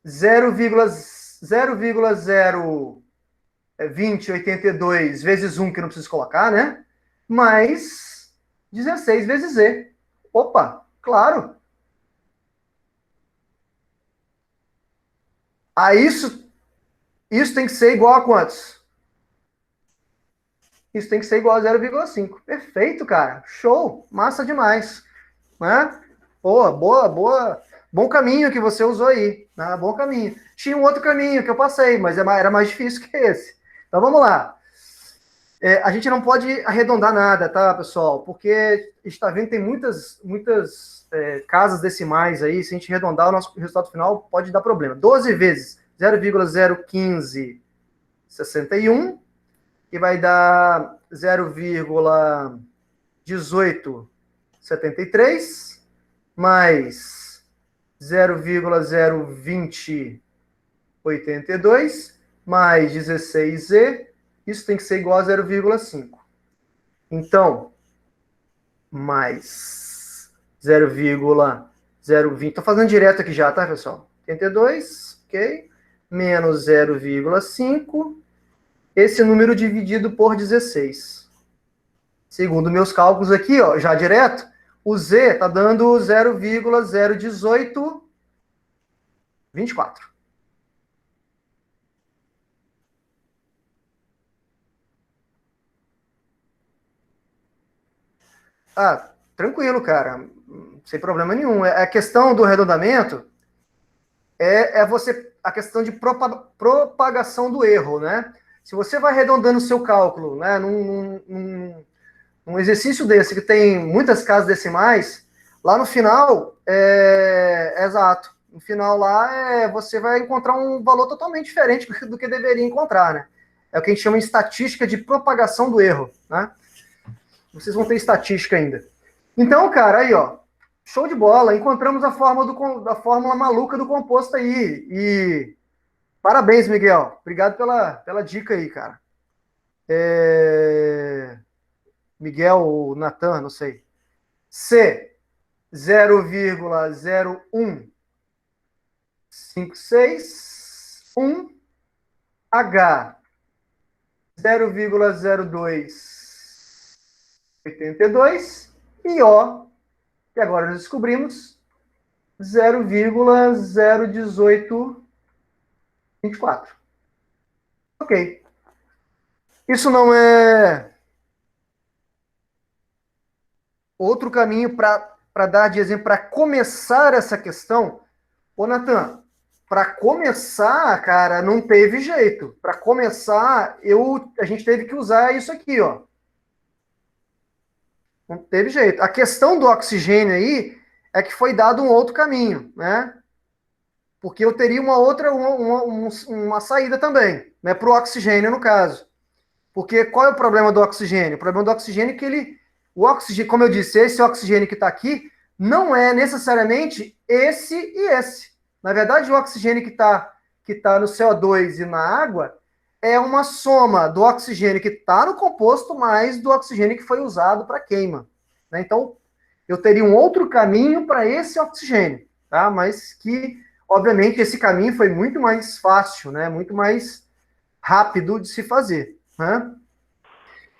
[SPEAKER 1] 0,02082 vezes 1, que eu não preciso colocar, né? Mais 16 vezes Z. Opa, claro. Isso tem que ser igual a quantos? Isso tem que ser igual a 0,5. Perfeito, cara. Show. Massa demais. Né? Boa, boa, boa. Bom caminho que você usou aí. Né? Bom caminho. Tinha um outro caminho que eu passei, mas era mais difícil que esse. Então vamos lá. A gente não pode arredondar nada, tá, pessoal? Porque a gente está vendo que tem muitas casas decimais aí. Se a gente arredondar, o nosso resultado final pode dar problema. 12 vezes 0,01561, que vai dar 0,1873 mais 0,02082 mais 16Z, isso tem que ser igual a 0,5. Então, mais 0,020. Estou fazendo direto aqui já, tá, pessoal? 82, ok? Menos 0,5. Esse número dividido por 16. Segundo meus cálculos aqui, ó, já direto, o Z está dando 0,01824. Ah, tranquilo, cara. Sem problema nenhum. A questão do arredondamento é você a questão de propagação do erro, né? Se você vai arredondando o seu cálculo, né, num exercício desse que tem muitas casas decimais, lá no final é exato. No final lá você vai encontrar um valor totalmente diferente do que deveria encontrar, né? É o que a gente chama de estatística de propagação do erro, né? Vocês vão ter estatística ainda. Então, cara, aí, ó, show de bola. Encontramos a fórmula maluca do composto aí. E parabéns, Miguel. Obrigado pela dica aí, cara. Miguel ou Natan, não sei. C, 0,0156. H, 0,0282. E O, que agora nós descobrimos, 0,01824. Ok. Isso não é outro caminho para dar de exemplo, para começar essa questão. Ô, Natan, para começar, cara, não teve jeito. Para começar, a gente teve que usar isso aqui, ó. Não teve jeito. A questão do oxigênio aí é que foi dado um outro caminho, né? Porque eu teria uma saída também, né? Para o oxigênio, no caso. Porque qual é o problema do oxigênio? O problema do oxigênio é que o oxigênio, como eu disse, esse oxigênio que está aqui não é necessariamente esse e esse. Na verdade, o oxigênio que tá no CO2 e na água é uma soma do oxigênio que está no composto mais do oxigênio que foi usado para queima, né? Então, eu teria um outro caminho para esse oxigênio, tá? Mas que, obviamente, esse caminho foi muito mais fácil, né? Muito mais rápido de se fazer, né?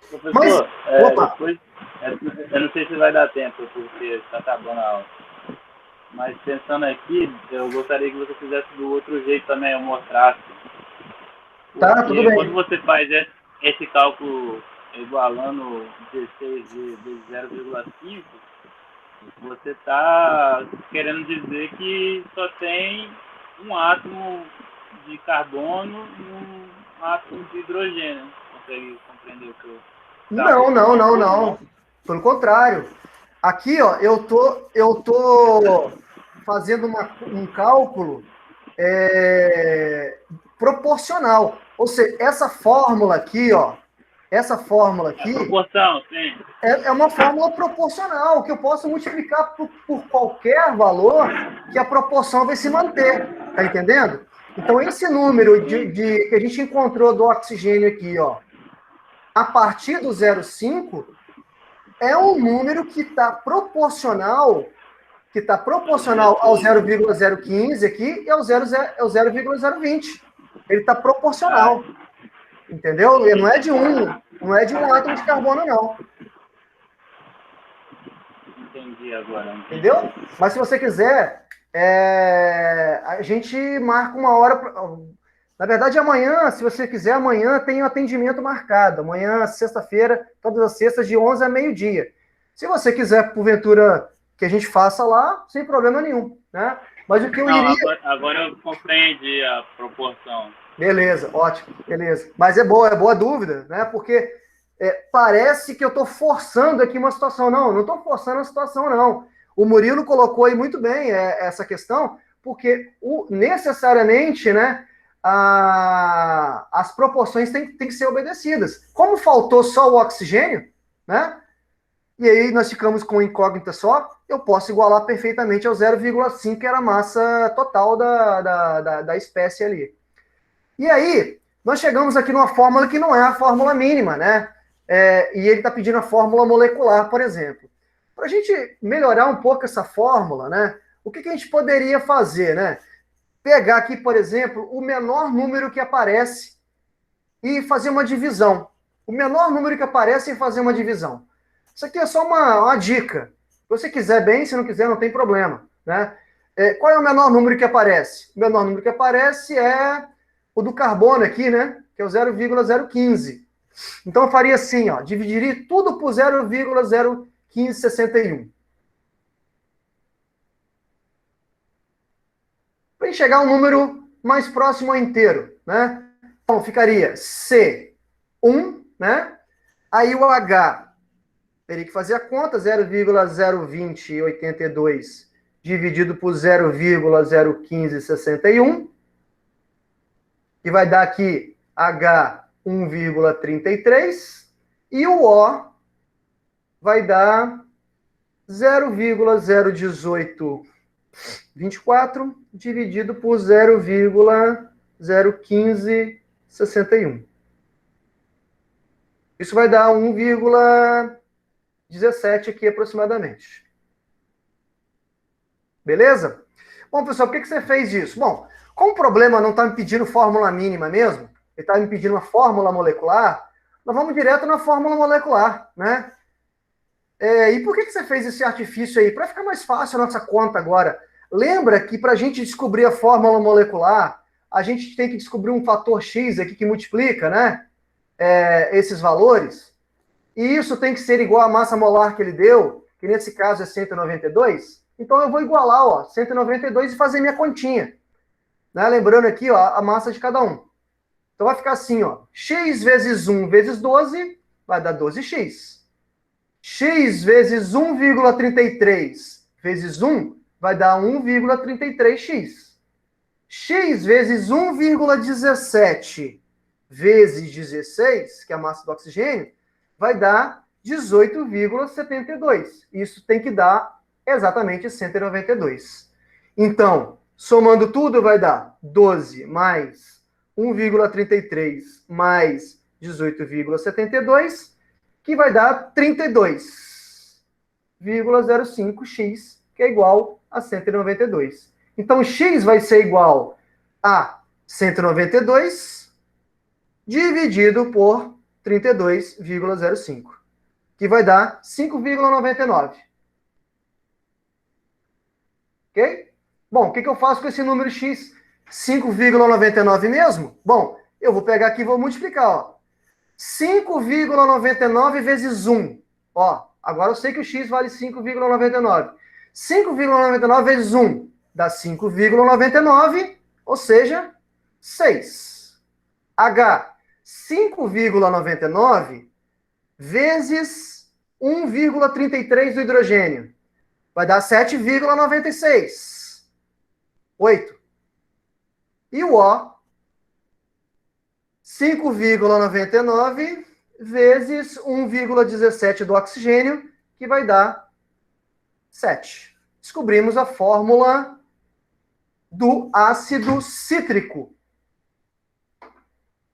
[SPEAKER 2] Professor,
[SPEAKER 1] Mas,
[SPEAKER 2] depois, eu não sei se vai dar tempo, porque está acabando a aula. Mas pensando aqui, eu gostaria que você fizesse do outro jeito também, eu mostrasse.
[SPEAKER 1] Tá, tudo bem.
[SPEAKER 2] Quando você faz esse cálculo igualando 16 vezes 0,5, você está querendo dizer que só tem um átomo de carbono e um átomo de hidrogênio. Consegue compreender o que eu...
[SPEAKER 1] Não. Pelo contrário. Aqui, ó, eu tô fazendo um cálculo proporcional. Ou seja, essa fórmula aqui, ó,
[SPEAKER 2] proporção, sim.
[SPEAKER 1] É uma fórmula proporcional, que eu posso multiplicar por qualquer valor que a proporção vai se manter. Tá entendendo? Então, esse número que a gente encontrou do oxigênio aqui, ó, a partir do 0,5, é um número que está proporcional ao 0,015 aqui e ao 0,020. Ele está proporcional. Entendeu? Ele não é de um átomo de carbono, não.
[SPEAKER 2] Entendi agora.
[SPEAKER 1] Entendeu? Mas se você quiser, a gente marca uma hora. Na verdade, amanhã, se você quiser, amanhã tem um atendimento marcado. Amanhã, sexta-feira, todas as sextas, de 11 a meio-dia. Se você quiser, porventura, que a gente faça lá, sem problema nenhum, né? Mas o que eu iria...
[SPEAKER 2] Agora eu compreendi a proporção.
[SPEAKER 1] Beleza, ótimo, beleza. Mas é boa dúvida, né? Porque parece que eu estou forçando aqui uma situação. Não estou forçando a situação, não. O Murilo colocou aí muito bem essa questão, porque necessariamente, né, as proporções têm que ser obedecidas. Como faltou só o oxigênio, né? E aí nós ficamos com incógnita só, eu posso igualar perfeitamente ao 0,5, que era a massa total da espécie ali. E aí, nós chegamos aqui numa fórmula que não é a fórmula mínima, né? E ele está pedindo a fórmula molecular, por exemplo. Para a gente melhorar um pouco essa fórmula, né? O que a gente poderia fazer, né? Pegar aqui, por exemplo, o menor número que aparece e fazer uma divisão. O menor número que aparece e fazer uma divisão. Isso aqui é só uma dica. Se você quiser bem, se não quiser, não tem problema, né? Qual é o menor número que aparece? O menor número que aparece é o do carbono aqui, né? Que é o 0,015. Então eu faria assim, ó, dividiria tudo por 0,01561. Para chegar a um número mais próximo ao inteiro, né? Então ficaria C1, né? Aí o H, teria que fazer a conta, 0,02082 dividido por 0,01561, que vai dar aqui H 1,33, e o O vai dar 0,01824 dividido por 0,01561. Isso vai dar 1,17 aqui aproximadamente. Beleza? Bom, pessoal, por que você fez isso? Bom, como o problema não está me pedindo fórmula mínima mesmo, ele está me pedindo uma fórmula molecular, nós vamos direto na fórmula molecular, né? E por que você fez esse artifício aí? Para ficar mais fácil a nossa conta agora. Lembra que para a gente descobrir a fórmula molecular, a gente tem que descobrir um fator X aqui que multiplica, né? Esses valores. E isso tem que ser igual à massa molar que ele deu, que nesse caso é 192. Então eu vou igualar, ó, 192 e fazer minha continha. Né? Lembrando aqui, ó, a massa de cada um. Então vai ficar assim, ó, x vezes 1 vezes 12 vai dar 12x. X vezes 1,33 vezes 1 vai dar 1,33x. X vezes 1,17 vezes 16, que é a massa do oxigênio, vai dar 18,72. Isso tem que dar exatamente 192. Então, somando tudo, vai dar 12 mais 1,33 mais 18,72, que vai dar 32,05x, que é igual a 192. Então, x vai ser igual a 192 dividido por 32,05, que vai dar 5,99. Ok? Bom, o que eu faço com esse número x? 5,99 mesmo? Bom, eu vou pegar aqui e vou multiplicar, ó. 5,99 vezes 1. Ó, agora eu sei que o x vale 5,99. 5,99 vezes 1 dá 5,99, ou seja, 6. H, 5,99 vezes 1,33 do hidrogênio. Vai dar 7,96. 8. E o O, 5,99 vezes 1,17 do oxigênio, que vai dar 7. Descobrimos a fórmula do ácido cítrico.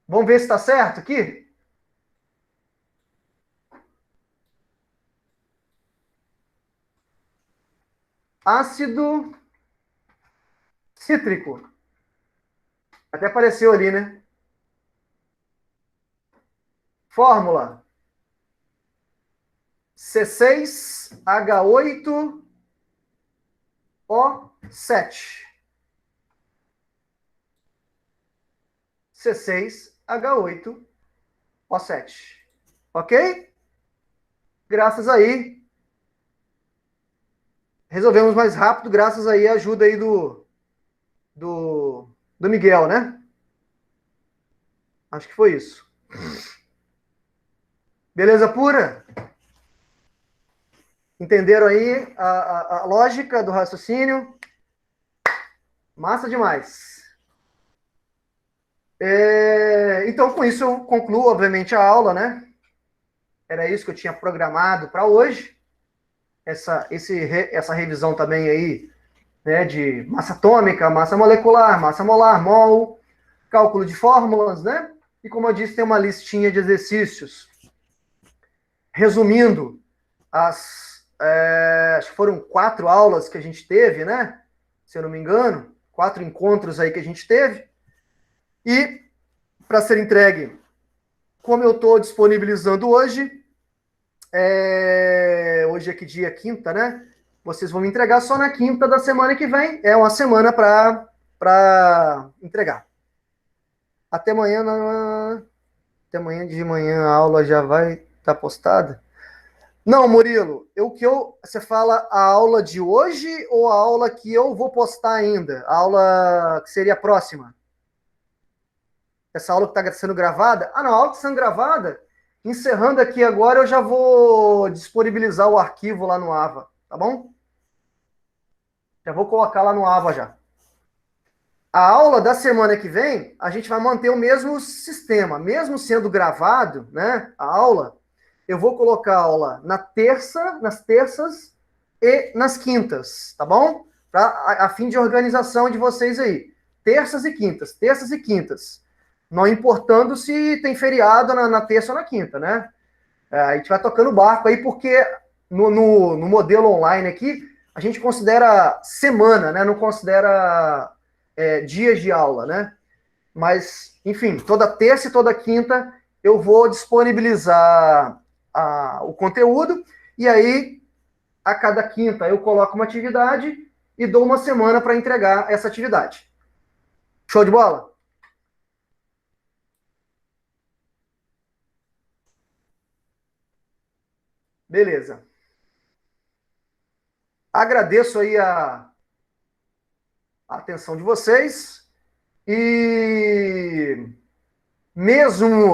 [SPEAKER 1] Vamos ver se está certo aqui? Ácido cítrico. Até apareceu ali, né? Fórmula C6H8O7. C6H8O7. Ok? Graças aí. Resolvemos mais rápido, graças aí à ajuda aí do Miguel, né? Acho que foi isso. Beleza pura? Entenderam aí a lógica do raciocínio? Massa demais. Então, com isso, eu concluo, obviamente, a aula, né? Era isso que eu tinha programado para hoje. Essa revisão também aí, né, de massa atômica, massa molecular, massa molar, mol, cálculo de fórmulas, né? E como eu disse, tem uma listinha de exercícios. Resumindo, acho que foram 4 aulas que a gente teve, né? Se eu não me engano, 4 encontros aí que a gente teve. E para ser entregue, como eu estou disponibilizando hoje, hoje é que dia? Quinta, né? Vocês vão me entregar só na quinta da semana que vem. É uma semana para entregar. Até amanhã, até amanhã de manhã a aula já vai estar postada. Não, Murilo, você fala a aula de hoje ou a aula que eu vou postar ainda? A aula que seria a próxima? Essa aula que está sendo gravada? Ah, não, a aula que está sendo gravada, encerrando aqui agora, eu já vou disponibilizar o arquivo lá no AVA, tá bom? Já vou colocar lá no AVA já. A aula da semana que vem, a gente vai manter o mesmo sistema, mesmo sendo gravado, né, a aula, eu vou colocar a aula nas terças e nas quintas, tá bom? A fim de organização de vocês aí. Terças e quintas. Não importando se tem feriado na terça ou na quinta, né? A gente vai tocando o barco aí, porque no modelo online aqui, a gente considera semana, né? Não considera dias de aula, né? Mas, enfim, toda terça e toda quinta eu vou disponibilizar o conteúdo, e aí, a cada quinta, eu coloco uma atividade e dou uma semana para entregar essa atividade. Show de bola? Beleza. Agradeço aí a atenção de vocês, e mesmo